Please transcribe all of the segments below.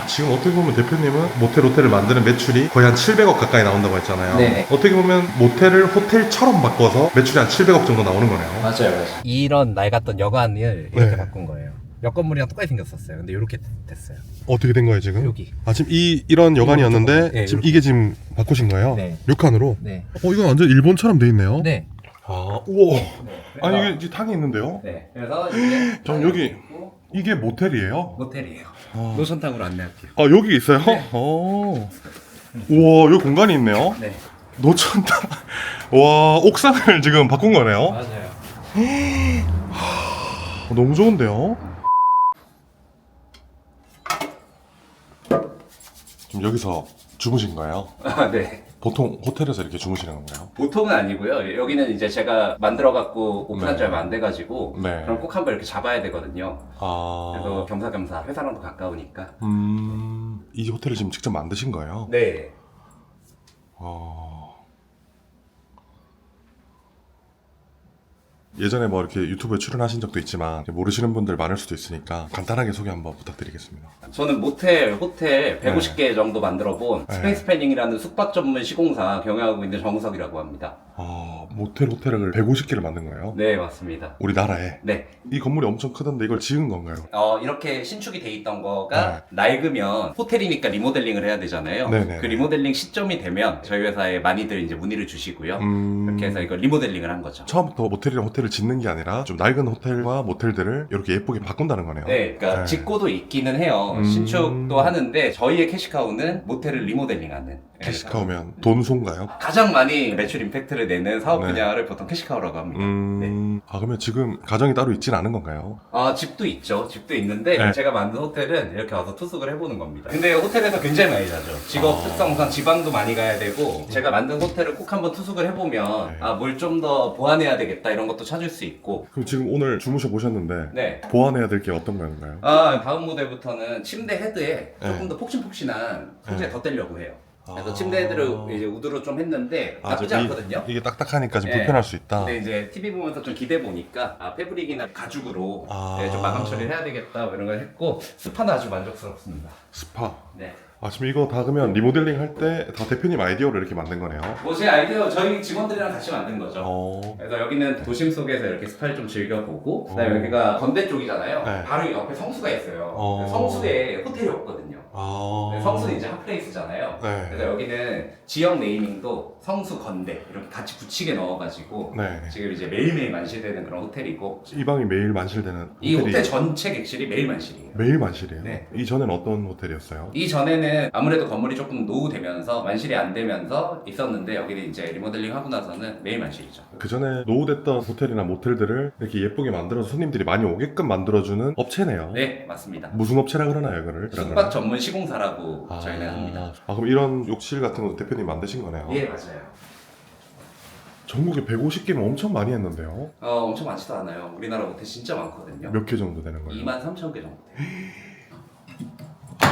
지금 어떻게 보면 대표님은 모텔 호텔을 만드는 매출이 거의 한 700억 가까이 나온다고 했잖아요. 네. 어떻게 보면 모텔을 호텔처럼 바꿔서 매출이 한 700억 정도 나오는 거네요. 맞아요. 이런 낡았던 여관을 이렇게 네. 바꾼 거예요. 옆 건물이랑 똑같이 생겼었어요. 근데 이렇게 됐어요. 어떻게 된 거예요 지금? 여기. 아 지금 이런 여관이었는데 네, 지금 이렇게. 이게 지금 바꾸신 거예요? 네. 요 칸으로? 네. 이건 완전 일본처럼 돼 있네요. 네. 아 우와. 네. 아니 이게 이제 탕이 있는데요? 네. 그래서 이제 전 여기 이게 모텔이에요? 모텔이에요. 아, 노선탕으로 안내할게요. 아 여기 있어요? 네. 우와 여기 공간이 있네요. 네. 노천탕. 와 옥상을 지금 바꾼 거네요. 맞아요. 너무 좋은데요? 지금 여기서 주무신 거예요? 아, 네. 보통 호텔에서 이렇게 주무시는 건가요? 보통은 아니고요. 여기는 이제 제가 만들어갖고 오픈한 지 네. 얼마 안 돼가지고 네. 그럼 꼭 한번 이렇게 잡아야 되거든요. 그래서 아, 겸사겸사 회사랑도 가까우니까. 이 호텔을 지금 직접 만드신 거예요? 네. 예전에 뭐 이렇게 유튜브에 출연하신 적도 있지만 모르시는 분들 많을 수도 있으니까 간단하게 소개 한번 부탁드리겠습니다. 저는 모텔, 호텔 150개 정도 만들어본 네. 스페이스 플래닝이라는 숙박 전문 시공사 경영하고 있는 정우석이라고 합니다. 모텔 호텔을 150개를 만든 거예요? 네, 맞습니다. 우리나라에? 네. 이 건물이 엄청 크던데 이걸 지은 건가요? 이렇게 신축이 돼 있던 거가 낡으면 호텔이니까 리모델링을 해야 되잖아요. 네네. 그 리모델링 시점이 되면 저희 회사에 많이들 이제 문의를 주시고요. 이렇게 해서 이걸 리모델링을 한 거죠. 처음부터 모텔이랑 호텔을 짓는 게 아니라 좀 낡은 호텔과 모텔들을 이렇게 예쁘게 바꾼다는 거네요. 네, 그러니까 네. 짓고도 있기는 해요. 신축도 하는데 저희의 캐시카우는 모텔을 리모델링하는. 캐시카우면 돈소인가요? 가장 많이 매출 임팩트를 내는 사업 네. 분야를 보통 캐시카우라고 합니다. 네. 그러면 지금 가정이 따로 있진 않은 건가요? 집도 있죠. 집도 있는데 네. 제가 만든 호텔은 이렇게 와서 투숙을 해보는 겁니다. 근데 호텔에서 굉장히 많이 자죠. 직업 특성상 지방도 많이 가야 되고 제가 만든 호텔을 꼭 한번 투숙을 해보면 네. 뭘 좀 더 보완해야 되겠다 이런 것도 찾을 수 있고. 그럼 지금 오늘 주무셔 보셨는데 네. 보완해야 될 게 어떤 건가요? 다음 모델부터는 침대 헤드에 네. 조금 더 폭신폭신한 소재 네. 덧대려고 해요. 그래서 침대 헤드를 이제 우드로 좀 했는데 나쁘지 않거든요. 이게 딱딱하니까 좀 네. 불편할 수 있다. 근데 이제 TV 보면서 좀 기대 보니까 패브릭이나 가죽으로 아. 좀 마감 처리를 해야 되겠다 뭐 이런 걸 했고 스파는 아주 만족스럽습니다. 스파. 네. 지금 이거 다 그러면 리모델링 할 때 다 대표님 아이디어로 이렇게 만든 거네요. 뭐 제 아이디어 저희 직원들이랑 같이 만든 거죠. 어. 그래서 여기는 도심 속에서 이렇게 스파를 좀 즐겨보고 그다음에 여기가 건대 쪽이잖아요. 네. 바로 옆에 성수가 있어요. 어. 성수에 호텔이 없거든요. 성수는 이제 핫플레이스잖아요. 네. 그래서 여기는 지역 네이밍도 성수 건대 이렇게 같이 붙이게 넣어가지고 네. 지금 이제 매일매일 만실되는 그런 호텔이고 이 방이 매일 만실되는 이 호텔이 호텔 전체 객실이 매일 만실이에요. 매일 만실이에요? 네. 이전엔 어떤 호텔이었어요? 이전에는 아무래도 건물이 조금 노후되면서 만실이 안 되면서 있었는데 여기는 이제 리모델링 하고 나서는 매일 만실이죠. 그 전에 노후됐던 호텔이나 모텔들을 이렇게 예쁘게 만들어서 손님들이 많이 오게끔 만들어주는 업체네요. 네, 맞습니다. 무슨 업체라 그러나요, 이거를? 숙박 전문 시공사라고 저희는 합니다. 그럼 이런 욕실 같은 것도 대표님 만드신 거네요? 예, 맞아요. 전국에 150개면 엄청 많이 했는데요? 엄청 많지도 않아요. 우리나라 호텔 진짜 많거든요. 몇 개 정도 되는 거예요? 23,000개 정도 돼요.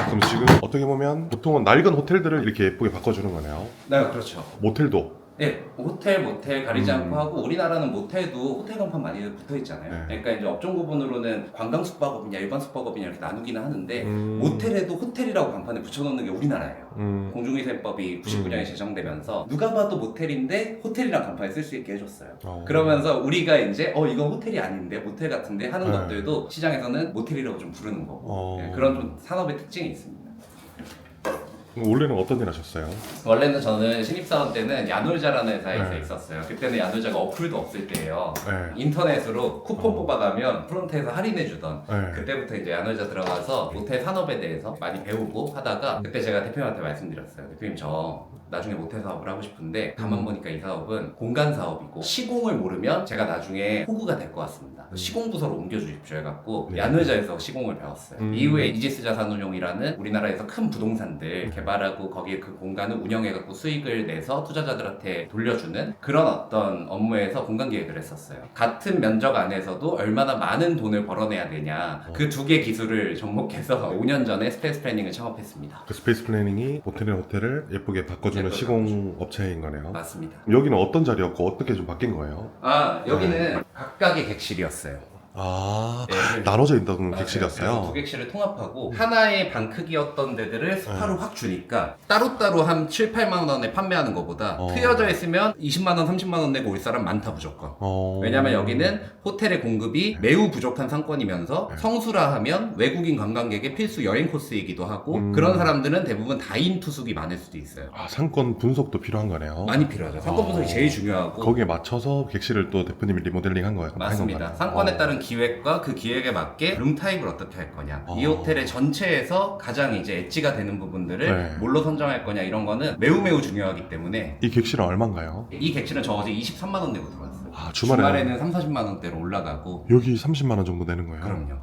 그럼 지금 어떻게 보면 보통은 낡은 호텔들을 이렇게 예쁘게 바꿔주는 거네요? 네, 그렇죠. 모텔도? 네, 호텔, 모텔 가리지 않고 하고 우리나라는 모텔도 호텔 간판 많이 붙어 있잖아요. 네. 그러니까 이제 업종 구분으로는 관광 숙박업이냐 일반 숙박업이냐 이렇게 나누기는 하는데 음. 모텔에도 호텔이라고 간판에 붙여놓는 게 우리나라예요. 공중위생법이 99년에 제정되면서 누가 봐도 모텔인데 호텔이랑 간판에 쓸 수 있게 해줬어요. 그러면서 우리가 이제 이건 호텔이 아닌데 모텔 같은데 하는 네. 것들도 시장에서는 모텔이라고 좀 부르는 거고 네, 그런 좀 산업의 특징이 있습니다. 그럼 원래는 어떤 일 하셨어요? 원래는 저는 신입사원 때는 야놀자라는 회사에서 네. 있었어요. 그때는 야놀자가 어플도 없을 때예요. 네. 인터넷으로 쿠폰 뽑아가면 프론트에서 할인해주던 네. 그때부터 이제 야놀자 들어가서 모텔 산업에 대해서 많이 배우고 하다가 그때 제가 대표님한테 말씀드렸어요. 대표님 저 나중에 모텔 사업을 하고 싶은데 가만 보니까 이 사업은 공간 사업이고 시공을 모르면 제가 나중에 호구가 될 것 같습니다. 시공 부서로 옮겨주십시오 해갖고 네. 야놀자에서 시공을 배웠어요. 이후에 이지스 자산운용이라는 우리나라에서 큰 부동산들 개발하고 거기에 그 공간을 운영해갖고 수익을 내서 투자자들한테 돌려주는 그런 어떤 업무에서 공간 기획을 했었어요. 같은 면적 안에서도 얼마나 많은 돈을 벌어내야 되냐 그 두 개 기술을 접목해서 5년 전에 스페이스 플래닝을 창업했습니다. 그 스페이스 플래닝이 모텔이나 호텔을 예쁘게 바꿔주는 예쁘게 시공 업체인 거네요. 맞습니다. 여기는 어떤 자리였고 어떻게 좀 바뀐 거예요? 여기는 각각의 객실이었어요. 아, 네, 나눠져 있던 맞아요. 그래서 객실이었어요. 두 객실을 통합하고 하나의 방 크기였던 데들을 스파로 확 주니까 따로따로 한 7, 8만 원에 판매하는 것보다 트여져 있으면 20만 원, 30만 원 내고 올 사람 많다 무조건. 왜냐면 여기는 호텔의 공급이 매우 부족한 상권이면서 성수라 하면 외국인 관광객의 필수 여행 코스이기도 하고 그런 사람들은 대부분 다인 투숙이 많을 수도 있어요. 아, 상권 분석도 필요한 거네요. 많이 필요하죠. 상권 분석이 제일 중요하고 거기에 맞춰서 객실을 또 대표님이 리모델링 한 거예요? 맞습니다. 상권에 따른 기획과 그 기획에 맞게 룸 타입을 어떻게 할 거냐, 이 호텔의 전체에서 가장 이제 엣지가 되는 부분들을 뭘로 선정할 거냐, 이런 거는 매우 중요하기 때문에. 이 객실은 얼마인가요? 이 객실은 저 어제 23만 원 내고 들어왔어요. 아, 주말에는 3, 40만 원대로 올라가고. 여기 30만 원 정도 되는 거예요? 그럼요.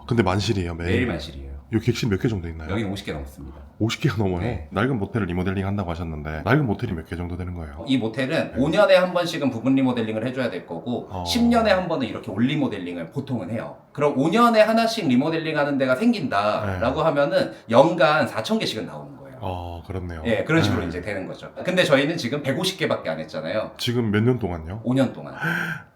근데 만실이에요, 매일? 매일 만실이에요. 이 객실 몇 개 정도 있나요? 여기는 50개 넘습니다. 50개가 넘어요? 네. 낡은 모텔을 리모델링 한다고 하셨는데 낡은 모텔이 몇 개 정도 되는 거예요? 이 모텔은 5년에 한 번씩은 부분 리모델링을 해줘야 될 거고 10년에 한 번은 이렇게 올 리모델링을 보통은 해요. 그럼 5년에 하나씩 리모델링 하는 데가 생긴다라고 하면은 연간 4,000개씩은 나오는 거예요. 그렇네요. 예, 그런 식으로 이제 되는 거죠. 근데 저희는 지금 150개밖에 안 했잖아요. 지금 몇 년 동안요? 5년 동안.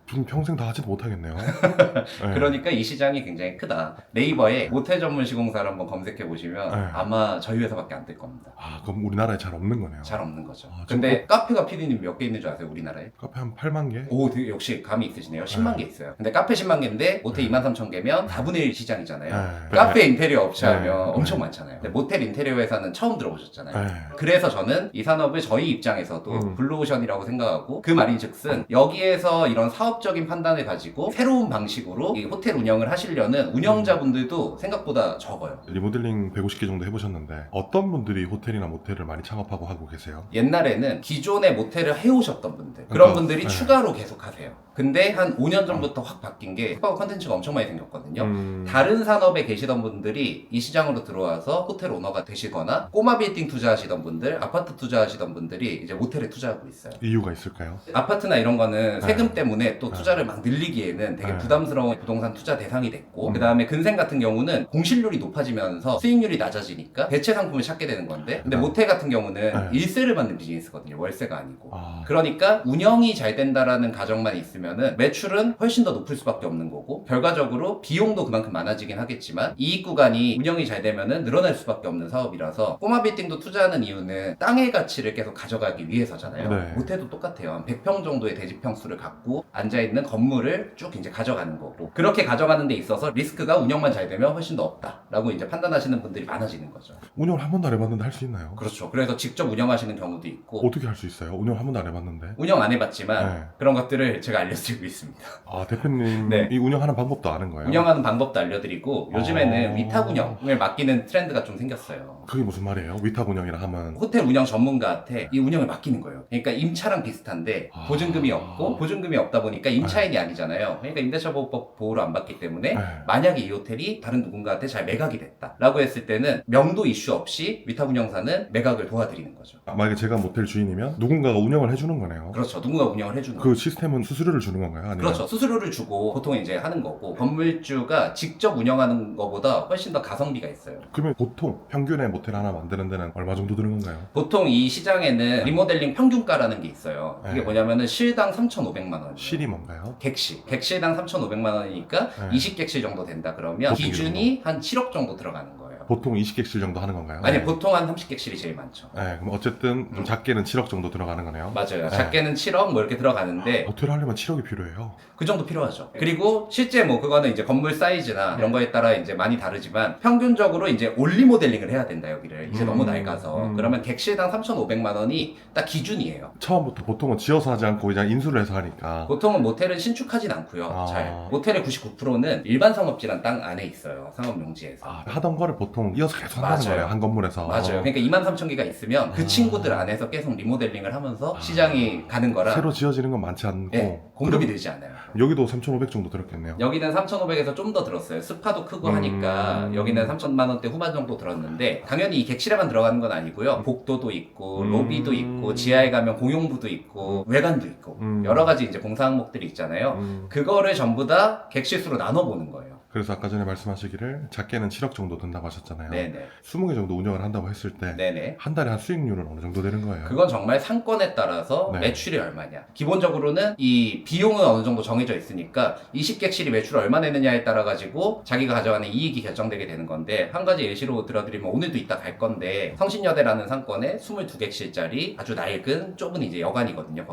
좀 평생 다 하지도 못하겠네요. 네. 그러니까 이 시장이 굉장히 크다. 네이버에 모텔 전문 시공사를 한번 검색해 보시면 아마 저희 회사밖에 안 뜰 겁니다. 아, 그럼 우리나라에 잘 없는 거네요. 잘 없는 거죠. 아, 근데 카페가 PD님 몇 개 있는 줄 아세요, 우리나라에? 카페 한 8만 개? 오, 되게 역시 감이 있으시네요. 10만 개 있어요. 근데 카페 10만 개인데 모텔 23,000개면 4분의 1 시장이잖아요. 카페 인테리어 업체 하면 엄청 많잖아요. 근데 모텔 인테리어 회사는 처음 들어보셨잖아요. 그래서 저는 이 산업을 저희 입장에서도 블루오션이라고 생각하고, 그 말인즉슨 여기에서 이런 사업적인 판단을 가지고 새로운 방식으로 이 호텔 운영을 하시려는 운영자분들도 생각보다 적어요. 리모델링 150개 정도 해보셨는데 어떤 분들이 호텔이나 모텔을 많이 창업하고 하고 계세요? 옛날에는 기존의 모텔을 해오셨던 분들, 그런 분들이 추가로 계속 하세요. 근데 한 5년 전부터 확 바뀐 게 숙박 컨텐츠가 엄청 많이 생겼거든요. 다른 산업에 계시던 분들이 이 시장으로 들어와서 호텔 오너가 되시거나 꼬마 빌딩 투자하시던 분들, 아파트 투자하시던 분들이 이제 모텔에 투자하고 있어요. 이유가 있을까요? 아파트나 이런 거는 세금 때문에 또 투자를 막 늘리기에는 되게 부담스러운 부동산 투자 대상이 됐고, 그 다음에 근생 같은 경우는 공실률이 높아지면서 수익률이 낮아지니까 대체 상품을 찾게 되는 건데, 근데 모텔 같은 경우는 일세를 받는 비즈니스거든요. 월세가 아니고. 그러니까 운영이 잘 된다라는 가정만 있으면은 매출은 훨씬 더 높을 수밖에 없는 거고, 결과적으로 비용도 그만큼 많아지긴 하겠지만 이익 구간이 운영이 잘 되면은 늘어날 수밖에 없는 사업이라서, 꼬마 빌딩도 투자하는 이유는 땅의 가치를 계속 가져가기 위해서잖아요. 네. 모텔도 똑같아요. 한 100평 정도의 대지평수를 갖고 앉아있는 건물을 쭉 이제 가져가는 거고, 그렇게 가져가는 데 있어서 리스크가 운영만 잘 되면 훨씬 더 없다라고 이제 판단하시는 분들이 많아지는 거죠. 운영을 한 번도 안 해봤는데 할 수 있나요? 그렇죠. 그래서 직접 운영하시는 경우도 있고. 어떻게 할 수 있어요? 운영 한 번도 안 해봤는데. 운영 안 해봤지만 그런 것들을 제가 알려드리고 있습니다. 아, 대표님 네. 이 운영하는 방법도 아는 거예요? 운영하는 방법도 알려드리고, 요즘에는 위탁 운영을 맡기는 트렌드가 좀 생겼어요. 그게 무슨 말이에요? 위탁 운영이라 하면 호텔 운영 전문가한테 이 운영을 맡기는 거예요. 그러니까 임차랑 비슷한데 보증금이 없고, 보증금이 없다 보니까 임차인이 아니잖아요. 그러니까 임대차 보호법 보호를 안 받기 때문에 만약에 이 호텔이 다른 누군가한테 잘 매각이 됐다라고 했을 때는 명도 이슈 없이 위탁 운영사는 매각을 도와드리는 거죠. 만약에 제가 모텔 주인이면 누군가가 운영을 해주는 거네요. 그렇죠. 누군가 운영을 해주는 그 거죠. 시스템은 수수료를 주는 건가요? 아니면? 그렇죠. 수수료를 주고 보통 이제 하는 거고, 건물주가 직접 운영하는 것보다 훨씬 더 가성비가 있어요. 그러면 보통 평균의 모텔 하나 만드는 데는 얼마 정도 드는 건가요? 보통 이 시장에는 리모델링 평균가라는 게 있어요. 이게 뭐냐면은 실당 3,500만 원. 실이 뭔가요? 객실당 3,500만 원이니까 20객실 정도 된다 그러면 기준이 한 7억 정도 들어가는 거예요. 보통 20객실 정도 하는 건가요? 아니, 보통 한 30객실이 제일 많죠. 네, 그럼 어쨌든 좀 작게는 7억 정도 들어가는 거네요. 맞아요. 작게는 7억 뭐 이렇게 들어가는데 모텔 하려면 7억이 필요해요. 그 정도 필요하죠. 그리고 실제 뭐 그거는 이제 건물 사이즈나 이런 거에 따라 이제 많이 다르지만 평균적으로 이제 올리 모델링을 해야 된다, 여기를. 이제 너무 낡아서. 그러면 객실당 3,500만 원이 딱 기준이에요. 처음부터 보통은 지어서 하지 않고 그냥 인수를 해서 하니까. 보통은 모텔은 신축하진 않고요. 잘. 모텔의 99%는 일반 상업지란 땅 안에 있어요. 상업용지에서. 하던 거를 보통 이어서 계속 하는 거예요, 한 건물에서. 맞아요. 그러니까 23,000개가 있으면 그 친구들 안에서 계속 리모델링을 하면서 시장이 가는 거라. 새로 지어지는 건 많지 않고. 네, 공급이 늘지 않아요. 여기도 3,500 정도 들었겠네요. 여기는 3,500에서 좀 더 들었어요. 스파도 크고 하니까 여기는 3,000만 원대 후반 정도 들었는데, 당연히 이 객실에만 들어가는 건 아니고요. 복도도 있고 로비도 있고 지하에 가면 공용부도 있고 외관도 있고 여러 가지 이제 공사 항목들이 있잖아요. 그거를 전부 다 객실수로 나눠보는 거예요. 그래서 아까 전에 말씀하시기를 작게는 7억 정도 든다고 하셨잖아요. 네네. 20개 정도 운영을 한다고 했을 때 네네. 한 달에 한 수익률은 어느 정도 되는 거예요? 그건 정말 상권에 따라서 네. 매출이 얼마냐. 기본적으로는 이 비용은 어느 정도 정해져 있으니까 20객실이 매출을 얼마 내느냐에 따라 가지고 자기가 가져가는 이익이 결정되게 되는 건데, 한 가지 예시로 들어드리면 오늘도 이따 갈 건데, 성신여대라는 상권에 22객실짜리 아주 낡은 좁은 이제 여관이거든요.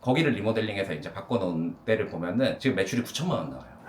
거기를 리모델링해서 이제 바꿔놓은 데를 보면은 지금 매출이 9천만 원 나와요.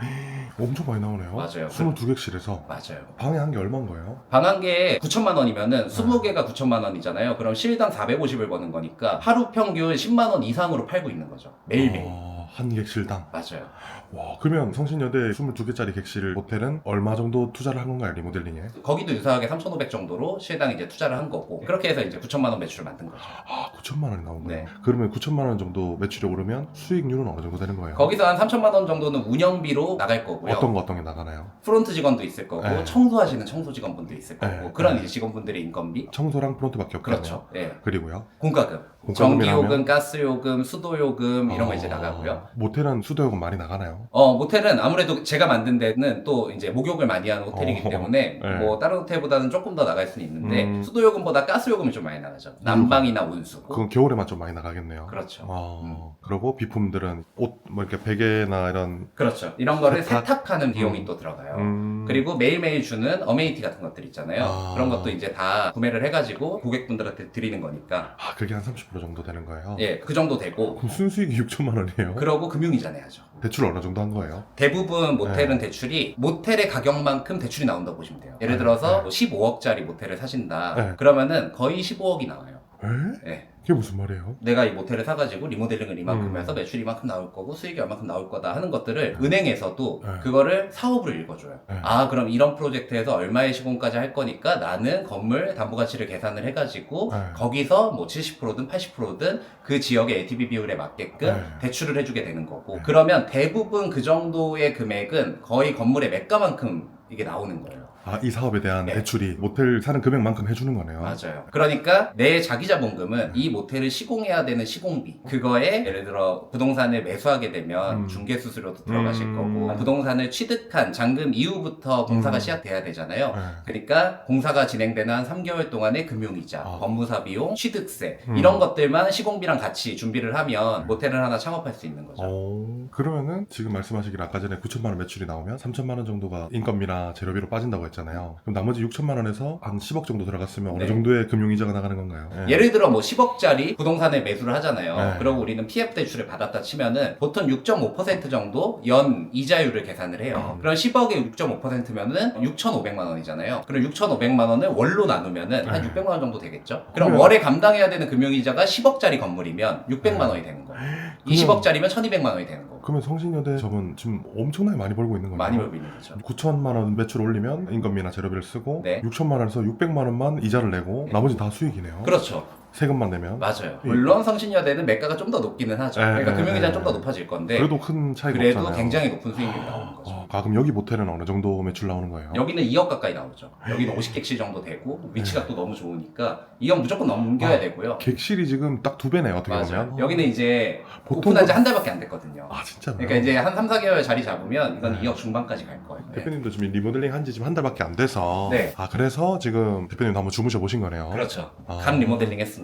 엄청 많이 나오네요. 맞아요. 22객실에서 맞아요. 방에 한 개 얼마인 거예요? 방 한 개에 9천만 원이면은 20개가 9천만 원이잖아요. 그럼 실당 450을 버는 거니까 하루 평균 10만 원 이상으로 팔고 있는 거죠. 매일매일. 한 객실당. 맞아요. 와, 그러면 성신여대 22개짜리 객실 호텔은 얼마 정도 투자를 한 건가요, 리모델링에? 거기도 유사하게 3,500 정도로 실당 이제 투자를 한 거고, 그렇게 해서 이제 9천만 원 매출을 만든 거죠. 아, 9천만 원이 나온 거예요? 네. 그러면 9천만 원 정도 매출이 오르면 수익률은 어느 정도 되는 거예요? 거기서 한 3천만 원 정도는 운영비로 나갈 거고요. 어떤 게 나가나요? 프론트 직원도 있을 거고, 네. 청소하시는 청소 직원분도 있을 거고, 네. 그런 네. 이제 직원분들의 인건비. 청소랑 프론트밖에 없겠네요. 그렇죠. 예. 그리고요? 공과금. 공과금이라면? 전기요금, 가스요금, 수도요금 이런 거 이제 나가고요. 모텔은 수도요금 많이 나가나요? 모텔은 아무래도 제가 만든 데는 또 이제 목욕을 많이 하는 호텔이기 때문에 네. 뭐 다른 호텔보다는 조금 더 나갈 수는 있는데 수도요금보다 가스요금이 좀 많이 나가죠. 난방이나 온수. 그건 겨울에만 좀 많이 나가겠네요. 그렇죠. 그리고 비품들은 옷, 뭐 이렇게 베개나 이런. 그렇죠. 이런 거를 세탁? 세탁하는 비용이 또 들어가요. 그리고 매일매일 주는 어메니티 같은 것들 있잖아요. 그런 것도 이제 다 구매를 해가지고 고객분들한테 드리는 거니까. 그게 한 30% 정도 되는 거예요? 예, 그 정도 되고. 그럼 순수익이 6천만 원이에요? 그러고 금융이자 내야죠. 대출 어느 정도 한 거예요? 대부분 모텔은 대출이 모텔의 가격만큼 대출이 나온다고 보시면 돼요. 예를 들어서 15억짜리 모텔을 사신다. 네. 그러면 거의 15억이 나와요. 에? 예. 그게 무슨 말이에요? 내가 이 모텔을 사가지고 리모델링을 이만큼 해서 매출이 이만큼 나올 거고 수익이 얼만큼 나올 거다 하는 것들을 은행에서도 그거를 사업으로 읽어줘요. 그럼 이런 프로젝트에서 얼마의 시공까지 할 거니까 나는 건물 담보가치를 계산을 해가지고 거기서 뭐 70%든 80%든 그 지역의 LTV 비율에 맞게끔 대출을 해주게 되는 거고, 그러면 대부분 그 정도의 금액은 거의 건물의 매가만큼 이게 나오는 거예요. 이 사업에 대한 네. 대출이 모텔 사는 금액만큼 해주는 거네요. 맞아요. 그러니까 내 자기자본금은 이 모텔을 시공해야 되는 시공비, 그거에 예를 들어 부동산을 매수하게 되면 중개수수료도 들어가실 거고, 부동산을 취득한 잔금 이후부터 공사가 시작돼야 되잖아요. 그러니까 공사가 진행되는 한 3개월 동안의 금융이자, 법무사 비용, 취득세 이런 것들만 시공비랑 같이 준비를 하면 모텔을 하나 창업할 수 있는 거죠. 그러면은 지금 말씀하시길 아까 전에 9천만 원 매출이 나오면 3천만 원 정도가 인건비나 재료비로 빠진다고 했잖아요. 그럼 나머지 6천만 원에서 한 10억 정도 들어갔으면 어느 정도의 금융이자가 나가는 건가요? 예를 들어 뭐 10억짜리 부동산에 매수를 하잖아요. 네. 그러고 우리는 PF 대출을 받았다 치면은 보통 6.5% 정도 연 이자율을 계산을 해요. 그럼 10억에 6.5%면은 6,500만 원이잖아요. 그럼 6,500만 원을 월로 나누면은 한 600만 원 정도 되겠죠? 그럼 월에 감당해야 되는 금융이자가 10억짜리 건물이면 600만 원이 되는 거예요. 20억짜리면 1,200만 원이 되는 거고. 그러면 성신여대 저분 지금 엄청나게 많이 벌고 있는 거예요. 많이 벌고 있는 거죠. 9천만 원 매출 올리면 인건비나 재료비를 쓰고 네. 6천만 원에서 600만 원만 이자를 내고 나머지 다 수익이네요. 그렇죠. 세금만 내면. 맞아요. 물론 성신여대는 매가가 좀 더 높기는 하죠. 그러니까 금융이자는 좀 더 높아질 건데 그래도 큰 차이가 그래도 없잖아요. 굉장히 높은 수익률이 나오는 거죠. 그럼 여기 모텔은 어느 정도 매출 나오는 거예요? 여기는 2억 가까이 나오죠. 여기는 50객실 정도 되고 위치가 또 너무 좋으니까 2억 무조건 넘겨야 되고요. 객실이 지금 딱 2배네요, 어떻게 맞아요. 보면. 여기는 이제 보통 오픈한 지 한 달밖에 안 됐거든요. 진짜요? 그러니까 이제 한 3, 4개월 자리 잡으면 이건 2억 중반까지 갈 거예요. 네. 대표님도 지금 리모델링 한 지 지금 한 달밖에 안 돼서 네. 그래서 지금 대표님도 한번 주무셔 보신 거네요. 그렇죠. 간 리모델링 했으니까.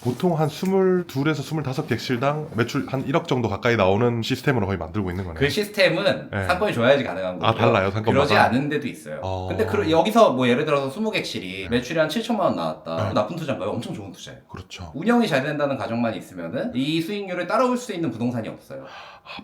보통 한 22에서 25객실당 매출 한 1억 정도 가까이 나오는 시스템으로 거의 만들고 있는 거네요. 그 시스템은 네. 상권이 좋아야지 가능한 거고요. 달라요, 상권마다? 그러지 않은 데도 있어요. 근데 여기서 뭐 예를 들어서 20객실이 매출이 한 7천만 원 나왔다. 나쁜 투자인가요? 엄청 좋은 투자예요. 그렇죠. 운영이 잘 된다는 가정만 있으면은 이 수익률을 따라올 수 있는 부동산이 없어요.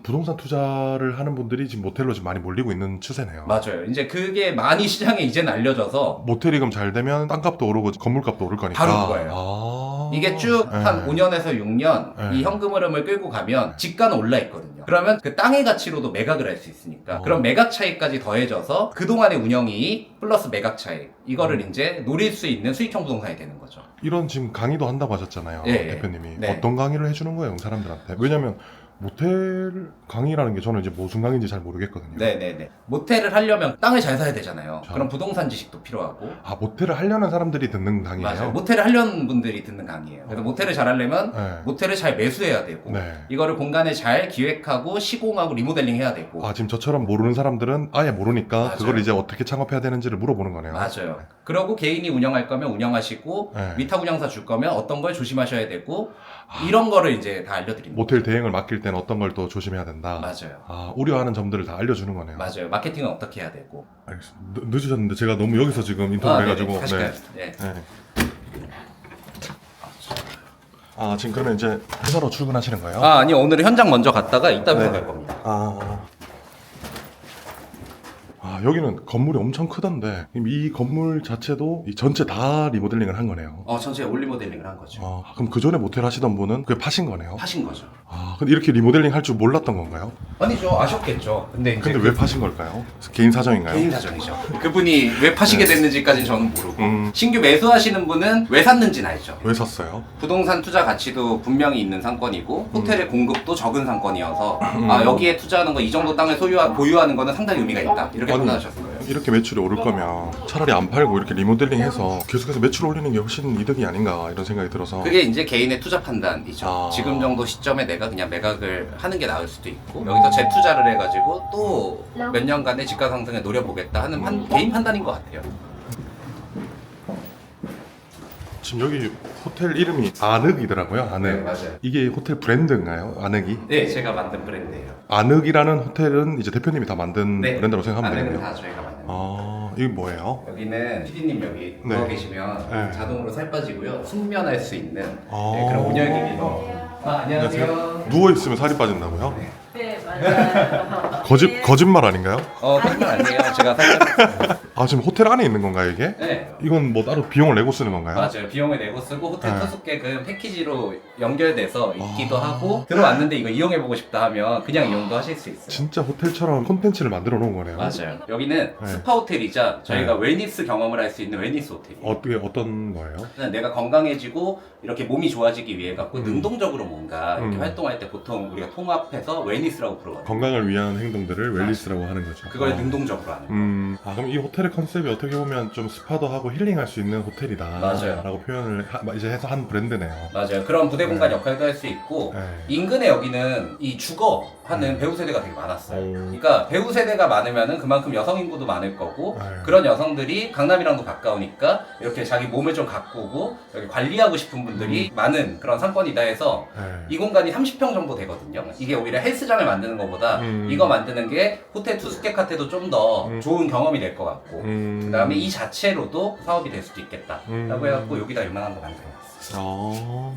부동산 투자를 하는 분들이 지금 모텔로 지금 많이 몰리고 있는 추세네요. 맞아요. 이제 그게 많이 시장에 이제는 알려져서 모텔이금 잘 되면 땅값도 오르고 건물값도 오를 거니까. 바로 그거예요. 이게 쭉 한 5년에서 6년 이 현금 흐름을 끌고 가면 집가는 올라 있거든요. 그러면 그 땅의 가치로도 매각을 할 수 있으니까 그럼 매각 차익까지 더해져서 그동안의 운영이 플러스 매각 차익 이거를 이제 노릴 수 있는 수익형 부동산이 되는 거죠. 이런 지금 강의도 한다고 하셨잖아요. 예, 대표님이. 네. 어떤 강의를 해주는 거예요, 사람들한테? 왜냐면 모텔 강의라는 게 저는 이제 무슨 강의인지 잘 모르겠거든요. 네네네. 모텔을 하려면 땅을 잘 사야 되잖아요. 자. 그럼 부동산 지식도 필요하고. 아, 모텔을 하려는 사람들이 듣는 강의예요? 맞아요. 모텔을 하려는 분들이 듣는 강의예요. 그래서 모텔을 잘 하려면 네. 모텔을 잘 매수해야 되고 네. 이거를 공간을 잘 기획하고 시공하고 리모델링 해야 되고. 아, 지금 저처럼 모르는 사람들은 아예 모르니까 맞아요. 그걸 이제 어떻게 창업해야 되는지를 물어보는 거네요. 맞아요. 그러고 개인이 운영할 거면 운영하시고 네. 위탁 운영사 줄 거면 어떤 걸 조심하셔야 되고 이런 거를 이제 다 알려드립니다. 모텔 대행을 맡길 때는 어떤 걸 또 조심해야 된다. 맞아요. 아, 우려하는 점들을 다 알려주는 거네요. 맞아요. 마케팅은 어떻게 해야 되고. 알겠습니다. 늦으셨는데 제가 너무 여기서 지금 인터뷰를 해가지고. 네네. 가실까요? 네. 네. 아, 지금 그러면 이제 회사로 출근하시는 거예요? 아니요. 오늘은 현장 먼저 갔다가 이따 회사 네. 갈 겁니다. 여기는 건물이 엄청 크던데 이 건물 자체도 이 전체 다 리모델링을 한 거네요. 전체 올 리모델링을 한 거죠. 그럼 그 전에 모텔 하시던 분은 그게 파신 거네요? 하신 거죠. 근데 이렇게 리모델링 할 줄 몰랐던 건가요? 아니죠. 아셨겠죠. 근데 이제 근데 왜 파신 걸까요? 개인 사정인가요? 개인 사정이죠. 그분이 왜 파시게 됐는지까지는 저는 모르고 음. 신규 매수하시는 분은 왜 샀는지는 알죠. 왜 샀어요? 부동산 투자 가치도 분명히 있는 상권이고 호텔의 공급도 적은 상권이어서 여기에 투자하는 거 이 정도 땅을 보유하는 거는 상당히 의미가 있다. 이렇게 아니, 판단하셨을 거예요. 이렇게 매출이 오를 거면 차라리 안 팔고 이렇게 리모델링해서 계속해서 매출 올리는 게 훨씬 이득이 아닌가 이런 생각이 들어서. 그게 이제 개인의 투자 판단이죠. 지금 정도 시점에 내가 그냥 매각을 하는 게 나을 수도 있고 여기서 재투자를 해가지고 또 몇 년간의 지가 상승에 노려보겠다 하는 개인 판단인 것 같아요. 지금 여기 호텔 이름이 아늑이더라고요. 아늑. 네, 맞아요. 이게 호텔 브랜드인가요? 아늑이? 네, 제가 만든 브랜드예요. 아늑이라는 호텔은 이제 대표님이 다 만든 네, 브랜드라고 생각하면 안에는 되겠네요. 다 저희가 만든. 이게 뭐예요? 여기는 PD님 여기 네. 누워 계시면 네. 자동으로 살 빠지고요. 숙면할 수 있는 아. 그런 온열기기로. 안녕하세요. 누워 있으면 살이 빠진다고요? 네, 맞아요. 거짓말 아닌가요? 거짓말 아니에요. 제가 살짝. 지금 호텔 안에 있는 건가요, 이게? 네. 이건 뭐 따로 비용을 내고 쓰는 건가요? 맞아요. 비용을 내고 쓰고 호텔 네. 투숙객은 패키지로 연결돼서 있기도 아. 하고 들어왔는데 이거 이용해보고 싶다 하면 그냥 이용도 하실 수 있어요. 진짜 호텔처럼 콘텐츠를 만들어 놓은 거네요. 맞아요. 여기는 네. 스파 호텔이자 저희가 웨니스 경험을 할 수 있는 웨니스 호텔이에요. 어떤 거예요? 내가 건강해지고 이렇게 몸이 좋아지기 위해 갖고 음. 능동적으로 뭔가 이렇게 음. 활동할 때 보통 우리가 통합해서 웨니스라고 부르거든요. 건강을 위한 행동들을 웰니스라고 하는 거죠. 그걸 능동적으로 하는 거예요. 그럼 이 호텔의 컨셉이 어떻게 보면 좀 스파도 하고 힐링할 수 있는 호텔이다. 맞아요. 라고 표현을 이제 해서 한 브랜드네요. 맞아요. 그런 부대 공간 네. 역할도 할 수 있고 네. 인근에 여기는 이 주거 하는 배우 세대가 되게 많았어요. 오. 그러니까 배우 세대가 많으면은 그만큼 여성 인구도 많을 거고 네. 그런 여성들이 강남이랑도 가까우니까 이렇게 자기 몸을 좀 가꾸고 여기 관리하고 싶은 분들이 많은 그런 상권이다 해서 네. 이 공간이 30평 정도 되거든요. 이게 오히려 헬스장을 만드는 것보다 이거 만드는 게 호텔 투숙객한테도 좀 더 좋은 경험이 될 것 같고 그 다음에 이 자체로도 사업이 될 수도 있겠다 라고 해갖고 여기다 이만한 거 만들어놨어요.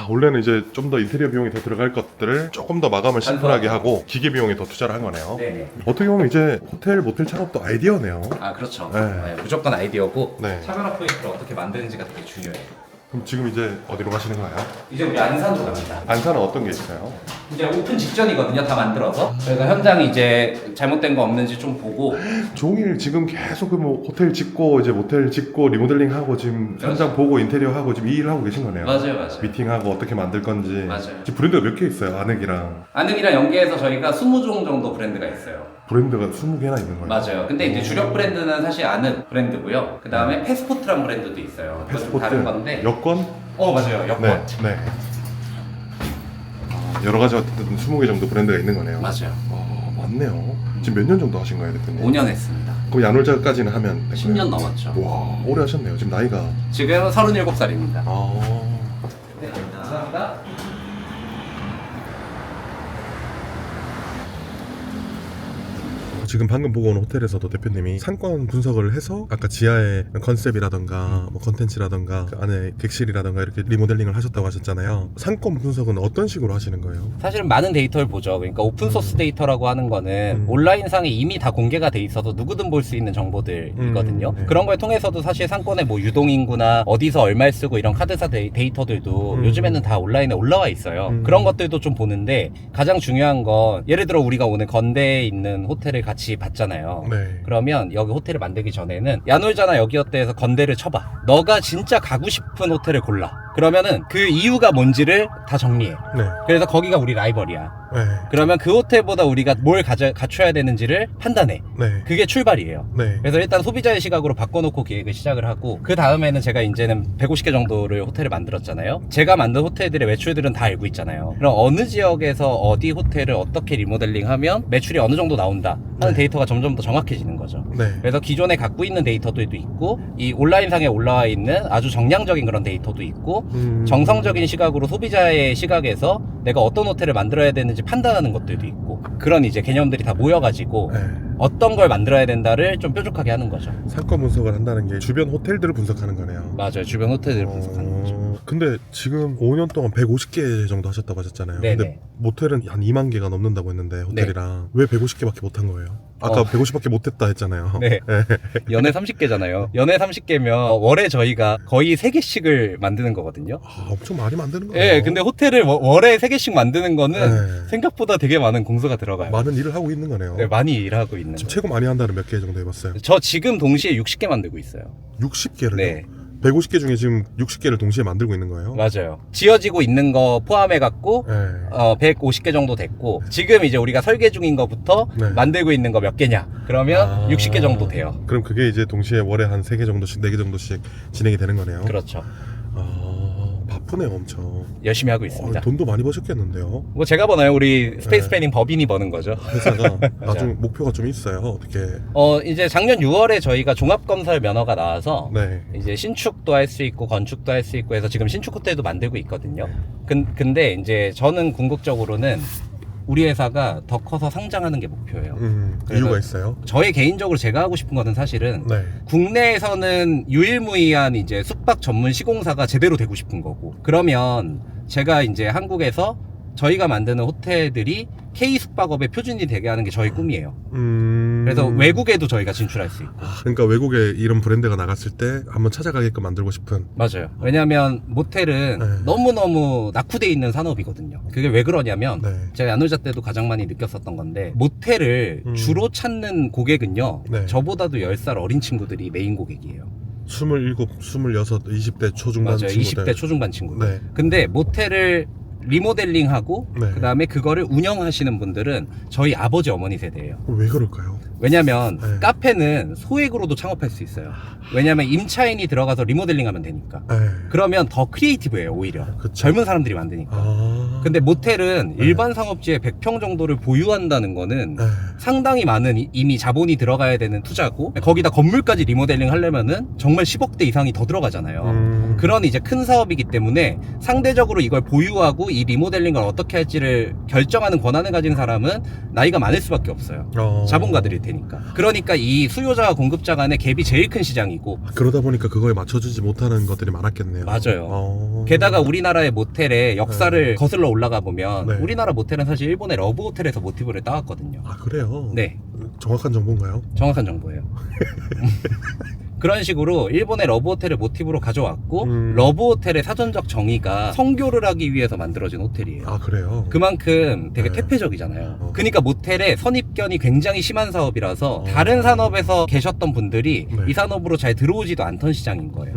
원래는 이제 좀 더 인테리어 비용이 더 들어갈 것들을 조금 더 마감을 심플하게 하고 기계 비용에 더 투자를 한 거네요. 네네. 어떻게 보면 이제 호텔, 모텔 창업도 아이디어네요. 그렇죠. 네. 네, 무조건 아이디어고 네. 차별화 포인트를 어떻게 만드는지가 되게 중요해요. 그럼 지금 이제 어디로 가시는 거예요? 이제 우리 안산으로 갑니다. 안산은 어떤 게 있어요? 이제 오픈 직전이거든요. 다 만들어서 저희가 현장 이제 잘못된 거 없는지 좀 보고 종일 지금 계속 뭐 호텔 짓고 이제 모텔 짓고 리모델링하고 지금 현장 보고 인테리어 하고 지금 이 일을 하고 계신 거네요. 맞아요. 미팅하고 어떻게 만들 건지. 맞아요. 지금 브랜드가 몇 개 있어요? 아늑이랑 안흥이랑 연계해서 저희가 20종 정도 브랜드가 있어요. 브랜드가 20개나 있는 거예요. 맞아요. 근데 이제 주력 브랜드는 사실 안흥 브랜드고요. 그 다음에 패스포트란 브랜드도 있어요. 그건 좀 패스포트, 다른 건데. 여권? 맞아요. 여권. 네. 여러 가지 어쨌든 20개 정도 브랜드가 있는 거네요. 맞아요. 맞네요. 지금 몇 년 정도 하신 거예요, 대표님? 5년 했습니다. 그럼 야놀자까지는 하면 10년 넘었죠. 와, 오래 하셨네요. 지금 나이가. 지금 37살입니다. 네. 감사합니다. 지금 방금 보고 온 호텔에서도 대표님이 상권 분석을 해서 아까 지하의 컨셉이라던가 뭐 컨텐츠라던가 그 안에 객실이라던가 이렇게 리모델링을 하셨다고 하셨잖아요. 상권 분석은 어떤 식으로 하시는 거예요? 사실은 많은 데이터를 보죠. 그러니까 오픈소스 데이터라고 하는 거는 온라인상에 이미 다 공개가 돼 있어서 누구든 볼 수 있는 정보들이거든요. 네. 그런 걸 통해서도 사실 상권의 뭐 유동인구나 어디서 얼마를 쓰고 이런 카드사 데이터들도 요즘에는 다 온라인에 올라와 있어요. 그런 것들도 좀 보는데 가장 중요한 건 예를 들어 우리가 오늘 건대에 있는 호텔을 같이 봤잖아요. 네. 그러면 여기 호텔을 만들기 전에는 야놀자나 여기 어때에서 건대를 쳐봐. 너가 진짜 가고 싶은 호텔을 골라. 그러면은 그 이유가 뭔지를 다 정리해. 네. 그래서 거기가 우리 라이벌이야. 네. 그러면 그 호텔보다 우리가 뭘 갖춰야 되는지를 판단해. 네. 그게 출발이에요. 네. 그래서 일단 소비자의 시각으로 바꿔놓고 계획을 시작을 하고, 그 다음에는 제가 이제는 150개 정도를 호텔을 만들었잖아요. 제가 만든 호텔들의 매출들은 다 알고 있잖아요. 그럼 어느 지역에서 어디 호텔을 어떻게 리모델링하면 매출이 어느 정도 나온다 하는 네. 데이터가 점점 더 정확해지는 거죠. 네. 그래서 기존에 갖고 있는 데이터들도 있고, 이 온라인상에 올라와 있는 아주 정량적인 그런 데이터도 있고, 정성적인 시각으로 소비자의 시각에서 내가 어떤 호텔을 만들어야 되는지 판단하는 것들도 있고, 그런 이제 개념들이 다 모여가지고 네. 어떤 걸 만들어야 된다를 좀 뾰족하게 하는 거죠. 상권 분석을 한다는 게 주변 호텔들을 분석하는 거네요. 맞아요. 주변 호텔들을 분석하는 거죠. 근데 지금 5년 동안 150개 정도 하셨다고 하셨잖아요. 네네. 근데 모텔은 한 2만 개가 넘는다고 했는데 호텔이랑 왜 150개밖에 못 한 거예요? 아까 150밖에 못 했다 했잖아요. 네. 연애 30개잖아요. 연애 30개면 월에 저희가 거의 3개씩을 만드는 거거든요. 아, 엄청 많이 만드는 거예요. 예, 근데 호텔을 월에 3개씩 만드는 거는 네. 생각보다 되게 많은 공수가 들어가요. 많은 일을 하고 있는 거네요. 네, 많이 일하고 있는 지금 거예요. 최고 많이 한다는 몇 개 정도 해봤어요? 저 지금 동시에 60개 만들고 있어요. 60개를요? 네. 150개 중에 지금 60개를 동시에 만들고 있는 거예요? 맞아요. 지어지고 있는 거 포함해갖고 네. 150개 정도 됐고, 지금 이제 우리가 설계 중인 거부터 네. 만들고 있는 거 몇 개냐 그러면 60개 정도 돼요. 그럼 그게 이제 동시에 월에 한 3개 정도씩 4개 정도씩 진행이 되는 거네요? 그렇죠. 바쁘네요 엄청. 열심히 하고 있습니다. 돈도 많이 버셨겠는데요? 뭐 제가 버나요? 우리 스페이스 네. 플래닝 법인이 버는 거죠. 회사가 나중 목표가 좀 있어요. 어떻게? 이제 작년 6월에 저희가 종합건설 면허가 나와서 네. 이제 신축도 할 수 있고 건축도 할 수 있고 해서 지금 신축 호텔도 만들고 있거든요. 근데 이제 저는 궁극적으로는 우리 회사가 더 커서 상장하는 게 목표예요. 이유가 있어요? 저의 개인적으로 제가 하고 싶은 거는 사실은 네. 국내에서는 유일무이한 이제 숙박 전문 시공사가 제대로 되고 싶은 거고, 그러면 제가 이제 한국에서 저희가 만드는 호텔들이 K 숙박업의 표준이 되게 하는 게 저희 꿈이에요. 그래서 외국에도 저희가 진출할 수 있고. 그러니까 외국에 이런 브랜드가 나갔을 때 한번 찾아가게끔 만들고 싶은. 맞아요. 왜냐면 모텔은 네. 너무너무 낙후돼 있는 산업이거든요. 그게 왜 그러냐면 네. 제가 야누자 때도 가장 많이 느꼈었던 건데, 모텔을 주로 찾는 고객은요, 네. 저보다도 10살 어린 친구들이 메인 고객이에요. 27, 26, 20대 초중반 맞아요. 친구들. 20대 초중반 친구들. 네. 근데 모텔을 리모델링하고 네. 그 다음에 그거를 운영하시는 분들은 저희 아버지 어머니 세대예요. 왜 그럴까요? 왜냐면 네. 카페는 소액으로도 창업할 수 있어요. 왜냐면 임차인이 들어가서 리모델링하면 되니까. 네. 그러면 더 크리에이티브해요, 오히려. 그쵸. 젊은 사람들이 만드니까. 근데 모텔은 네. 일반 상업지에 100평 정도를 보유한다는 거는 네. 상당히 많은 이미 자본이 들어가야 되는 투자고, 거기다 건물까지 리모델링 하려면은 정말 10억대 이상이 더 들어가잖아요. 그런 이제 큰 사업이기 때문에 상대적으로 이걸 보유하고 이 리모델링을 어떻게 할지를 결정하는 권한을 가진 사람은 나이가 많을 수밖에 없어요. 자본가들일 테니까. 그러니까 이 수요자와 공급자 간의 갭이 제일 큰 시장이고, 그러다 보니까 그거에 맞춰주지 못하는 것들이 많았겠네요. 맞아요. 게다가 우리나라의 모텔의 역사를 거슬러 올라가 보면 네. 우리나라 모텔은 사실 일본의 러브 호텔에서 모티브를 따왔거든요. 아, 그래요? 네, 정확한 정보인가요? 정확한 정보예요. 그런 식으로 일본의 러브 호텔을 모티브로 가져왔고, 러브 호텔의 사전적 정의가 성교를 하기 위해서 만들어진 호텔이에요. 아, 그래요? 그만큼 되게 네. 태폐적이잖아요. 그러니까 모텔의 선입견이 굉장히 심한 사업이라서 다른 산업에서 계셨던 분들이 네. 이 산업으로 잘 들어오지도 않던 시장인 거예요.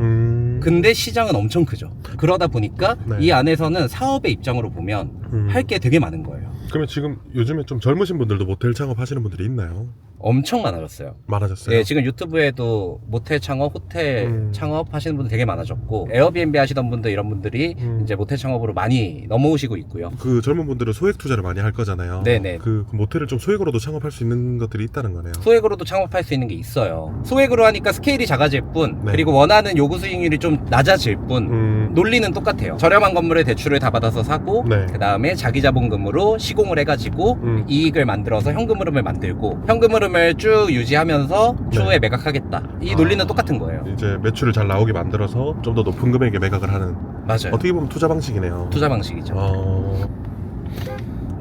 근데 근데 시장은 엄청 크죠. 그러다 보니까 네. 이 안에서는 사업의 입장으로 보면 할 게 되게 많은 거예요. 그러면 지금 요즘에 좀 젊으신 분들도 모텔 창업하시는 분들이 있나요? 엄청 많아졌어요. 많아졌어요? 네, 지금 유튜브에도 모텔 창업, 호텔 창업 하시는 분들 되게 많아졌고, 에어비앤비 하시던 분들, 이런 분들이 이제 모텔 창업으로 많이 넘어오시고 있고요. 그 젊은 분들은 소액 투자를 많이 할 거잖아요. 네네. 그 모텔을 좀 소액으로도 창업할 수 있는 것들이 있다는 거네요. 소액으로도 창업할 수 있는 게 있어요. 소액으로 하니까 스케일이 작아질 뿐, 네. 그리고 원하는 요구 수익률이 좀 낮아질 뿐, 논리는 똑같아요. 저렴한 건물에 대출을 다 받아서 사고, 네. 그 다음에 자기 자본금으로 시공을 해가지고 이익을 만들어서 현금 흐름을 만들고, 현금 흐름을 쭉 유지하면서 추후에 네. 매각하겠다. 이 논리는 똑같은 거예요. 이제 매출을 잘 나오게 만들어서 좀 더 높은 금액에 매각을 하는, 맞아요. 어떻게 보면 투자 방식이네요. 투자 방식이죠.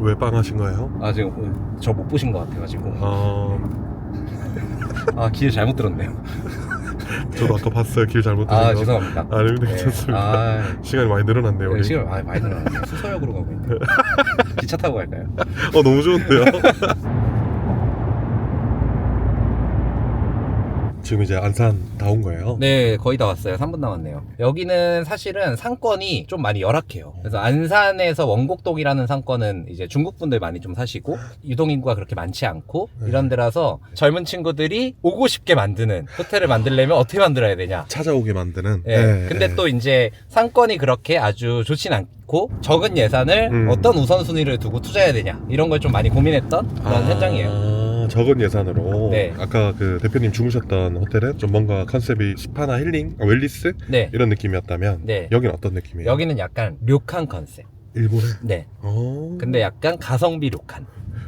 왜 빵하신 거예요? 아, 지금 저 못 보신 것 같아가지고. 아, 길 잘못 들었네요. 저도 아까 봤어요. 길 잘못 들은 아, 거. 죄송합니다. 아닙니다. 네. 괜찮습니다. 아, 시간이 많이 늘어났네요. 우리. 지금 많이 늘어났네요. 수서역으로 가고 있는데. 기차 타고 갈까요? 너무 좋은데요? 지금 이제 안산 다 온 거예요? 네, 거의 다 왔어요. 3분 남았네요. 여기는 사실은 상권이 좀 많이 열악해요. 그래서 안산에서 원곡동이라는 상권은 이제 중국 분들 많이 좀 사시고 유동인구가 그렇게 많지 않고 이런 데라서 젊은 친구들이 오고 싶게 만드는 호텔을 만들려면 어떻게 만들어야 되냐. 찾아오게 만드는. 네. 근데 또 이제 상권이 그렇게 아주 좋진 않고 적은 예산을 어떤 우선순위를 두고 투자해야 되냐 이런 걸 좀 많이 고민했던 그런 현장이에요. 적은 예산으로. 네. 아까 그 대표님 주무셨던 호텔은 좀 뭔가 컨셉이 스파나 힐링, 웰리스 네. 이런 느낌이었다면 네. 여기는 어떤 느낌이에요? 여기는 약간 료칸 컨셉. 일본에. 네. 근데 근데 약간 가성비 료칸.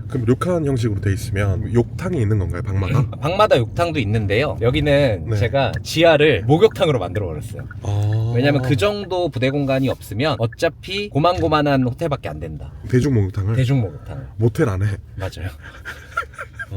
그럼 료칸 형식으로 돼 있으면 욕탕이 있는 건가요, 방마다? 방마다 욕탕도 있는데요. 여기는 네. 제가 지하를 목욕탕으로 만들어 버렸어요. 왜냐면 그 정 정도 부대 공간이 없으면 어차피 고만고만한 호텔밖에 안 된다. 대중 목욕탕을 대중 목욕탕을. 모텔 안에. 맞아요.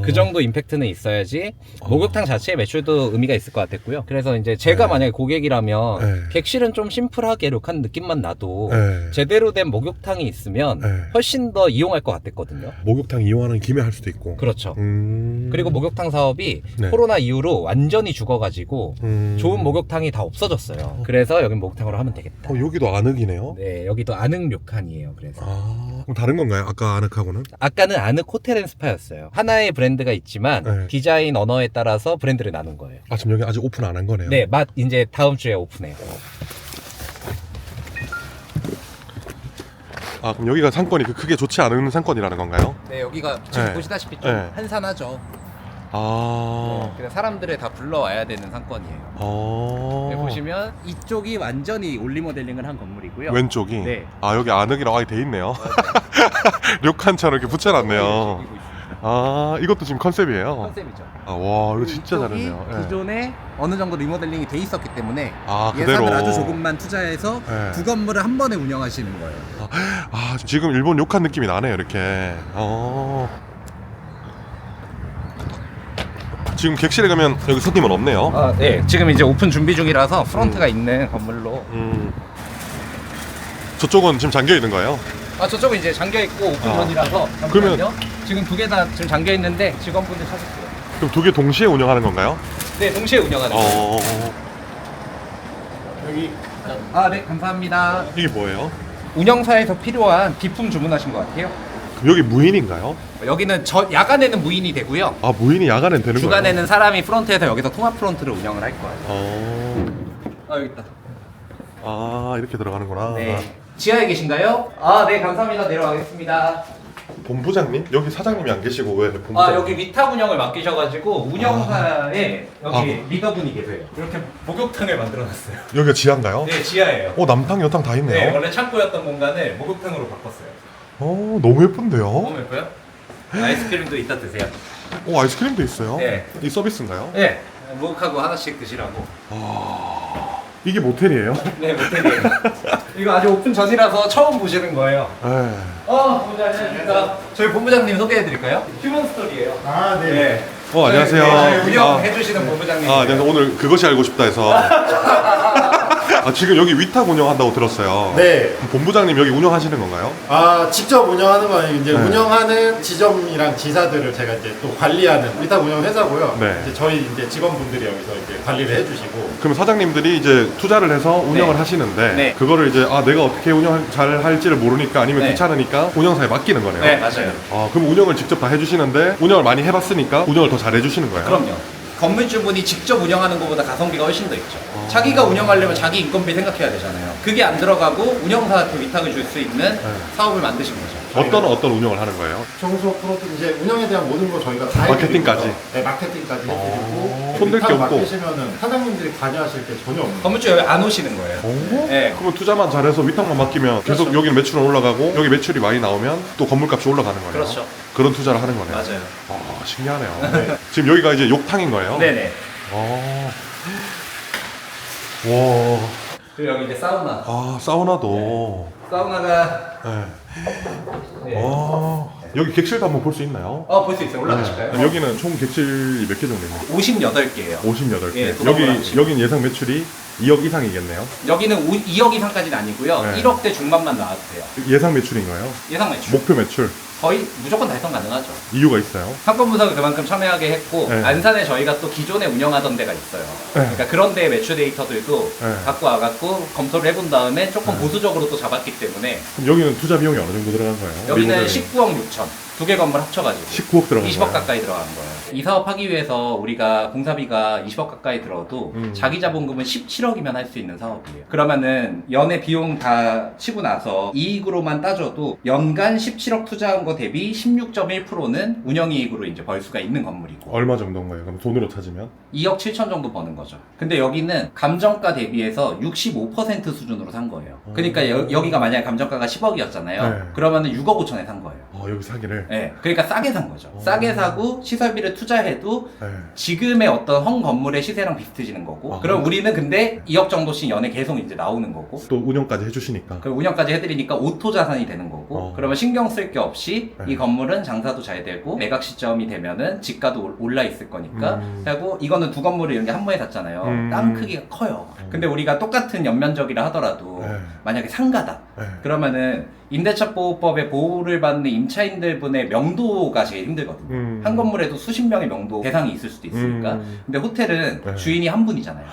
그 정도 임팩트는 있어야지 목욕탕 자체의 매출도 의미가 있을 것 같았고요. 그래서 이제 제가 네. 만약에 고객이라면 네. 객실은 좀 심플하게 료칸 느낌만 나도 네. 제대로 된 목욕탕이 있으면 네. 훨씬 더 이용할 것 같았거든요. 목욕탕 이용하는 김에 할 수도 있고. 그렇죠. 음... 그리고 목욕탕 사업이 네. 코로나 이후로 완전히 죽어가지고 음... 좋은 목욕탕이 다 없어졌어요. 그래서 여긴 목욕탕으로 하면 되겠다. 여기도 안흑이네요. 네, 여기도 안흑 료칸이에요. 그래서 그럼 다른 건가요? 아까 안흑하고는? 아까는 안흑 호텔앤스파였어요. 하나의 브랜드가 있지만 네. 디자인 언어에 따라서 브랜드를 나눈 거예요. 지금 여기 아직 오픈 안 한 거네요. 네, 맛 이제 다음 주에 오픈해요. 그럼 여기가 상권이 크게 좋지 않은 상권이라는 건가요? 네, 여기가 지금 네. 보시다시피 좀 네. 한산하죠. 그래서 사람들을 다 불러와야 되는 상권이에요. 네, 보시면 이쪽이 완전히 올리모델링을 한 건물이고요. 왼쪽이? 네. 여기 안흑이라고 아예 돼 있네요. 료칸처럼 이렇게 붙여놨네요. 이것도 지금 컨셉이에요. 컨셉이죠. 와, 이거 진짜 이쪽이 잘했네요. 예. 기존에 어느 정도 리모델링이 돼 있었기 때문에 그대로. 예산을 아주 조금만 투자해서 네. 두 건물을 한 번에 운영하시는 거예요. 지금 일본 료칸 느낌이 나네요, 이렇게. 지금 객실에 가면 여기 손님은 없네요. 네. 지금 이제 오픈 준비 중이라서 프론트가 있는 건물로. 저쪽은 지금 잠겨 있는 거예요? 저쪽은 이제 잠겨 있고 오픈 전이라서. 그러면 지금 두 개 다 지금 잠겨 있는데 직원분들 찾을게요. 그럼 두 개 동시에 운영하는 건가요? 네, 동시에 운영하는 거예요. 여기 네, 감사합니다. 이게 뭐예요? 운영사에서 필요한 기품 주문하신 것 같아요. 그럼 여기 무인인가요? 여기는 야간에는 무인이 되고요. 무인이 야간엔 되는 거예요? 주간에는 사람이 프론트에서 여기서 통합 프론트를 운영을 할 거예요. 여기 있다. 이렇게 들어가는구나. 네. 지하에 계신가요? 네, 감사합니다. 내려가겠습니다. 본부장님? 여기 사장님이 안 계시고 왜 본부장님? 여기 위탁 운영을 맡기셔가지고 운영사에 여기 리더분이 계세요. 이렇게 목욕탕을 만들어놨어요. 여기가 지하인가요? 네, 지하예요. 남탕, 여탕 다 있네요. 네, 원래 창고였던 공간을 목욕탕으로 바꿨어요. 너무 예쁜데요? 너무 예뻐요? 아이스크림도 이따 드세요. 아이스크림도 있어요? 네. 이 서비스인가요? 네, 목욕하고 하나씩 드시라고. 이게 모텔이에요? 네, 모텔이에요. 이거 아직 오픈 전이라서 처음 보시는 거예요. 네. 본부장님, 저희 본부장님 소개해드릴까요? 휴먼 스토리예요. 네. 안녕하세요. 저희 운영해주시는 본부장님. 내가 오늘 그것이 알고 싶다 해서. 지금 여기 위탁 운영한다고 들었어요. 네. 본부장님 여기 운영하시는 건가요? 직접 운영하는 거 아니고 이제 네. 운영하는 지점이랑 지사들을 제가 이제 또 관리하는 위탁 운영 회사고요. 네. 이제 저희 이제 직원분들이 여기서 이제 관리를 해주시고. 그럼 사장님들이 이제 투자를 해서 운영을 하시는데 네. 그거를 이제 내가 어떻게 운영 잘 할지를 모르니까 아니면 네. 귀찮으니까 운영사에 맡기는 거네요. 네, 맞아요. 그럼 운영을 직접 다 해주시는데 운영을 많이 해봤으니까 운영을 더 잘 해주시는 거예요? 그럼요. 건물주분이 직접 운영하는 것보다 가성비가 훨씬 더 있죠. 자기가 운영하려면 자기 인건비 생각해야 되잖아요. 그게 안 들어가고 운영사한테 위탁을 줄 수 있는 사업을 만드신 거죠. 어떤 운영을 하는 거예요? 청소 프로도 이제 운영에 대한 모든 거 저희가 다 마케팅까지? 해드리고요. 네, 마케팅까지 해드리고 손댈 게 위탁 없고. 맡기시면은 사장님들이 관여하실 게 전혀 없는. 건물주 여기 안 오시는 거예요. 네. 그러면 투자만 잘해서 위탁만 맡기면 계속 그렇죠. 여기는 매출은 올라가고 여기 매출이 많이 나오면 또 건물값이 올라가는 거네요. 그렇죠. 그런 투자를 하는 거네요. 맞아요. 신기하네요. 지금 여기가 이제 욕탕인 거예요? 네네. 와. 그리고 여기 이제 사우나. 사우나도. 사우나가 네. 여기 객실도 한번 볼 수 있나요? 볼 수 있어요. 올라가실까요? 여기는 총 객실이 몇 개 정도 있나요? 58개예요. 58개. 예, 여기 도박을 여긴 예상 매출이 2억 이상이겠네요. 여기는 2억 이상까지는 아니고요. 네. 1억대 중반만 나와도 돼요. 예상 매출인가요? 예상 매출. 목표 매출 거의 무조건 달성 가능하죠. 이유가 있어요? 상권 분석을 그만큼 첨예하게 했고 네. 안산에 저희가 또 기존에 운영하던 데가 있어요. 그러니까 그런 데의 매출 데이터들도 네. 갖고 와갖고 검토를 해본 다음에 조금 네. 보수적으로 또 잡았기 때문에 그럼 여기는 투자 비용이 어느 정도 들어간 거예요? 여기는 리모델링. 19억 6천 두 개 건물 합쳐가지고 19억 들어간 20억 거예요? 가까이 들어간 거예요. 이 사업 하기 위해서 우리가 공사비가 20억 가까이 들어도 자기 자본금은 17억이면 할 수 있는 사업이에요. 그러면은 연의 비용 다 치고 나서 이익으로만 따져도 연간 17억 투자한 거 대비 16.1%는 운영이익으로 이제 벌 수가 있는 건물이고 얼마 정도인 거예요? 그럼 돈으로 찾으면? 2억 7천 정도 버는 거죠. 근데 여기는 감정가 대비해서 65% 수준으로 산 거예요. 그러니까 여기가 만약에 감정가가 10억이었잖아요. 네. 그러면은 6억 5천에 산 거예요. 여기 사기를? 네, 그러니까 싸게 산 거죠. 싸게 사고 시설비를 투자해도 네. 지금의 어떤 헝 건물의 시세랑 비슷해지는 거고. 그럼 우리는 근데 2억 정도씩 연에 계속 이제 나오는 거고. 또 운영까지 해주시니까. 그 운영까지 해드리니까 오토 자산이 되는 거고. 그러면 신경 쓸 게 없이 네. 이 건물은 장사도 잘 되고 매각 시점이 되면은 지가도 올라 있을 거니까. 하고 이거는 두 건물을 이런 게 한 번에 샀잖아요. 땅 크기가 커요. 근데 우리가 똑같은 연면적이라 하더라도 네. 만약에 상가다. 네. 그러면은 임대차 보호법의 보호를 받는 임차인들 분의 명도가 제일 힘들거든요. 한 건물에도 수십 명의 명도 대상이 있을 수도 있으니까. 근데 호텔은 네. 주인이 한 분이잖아요.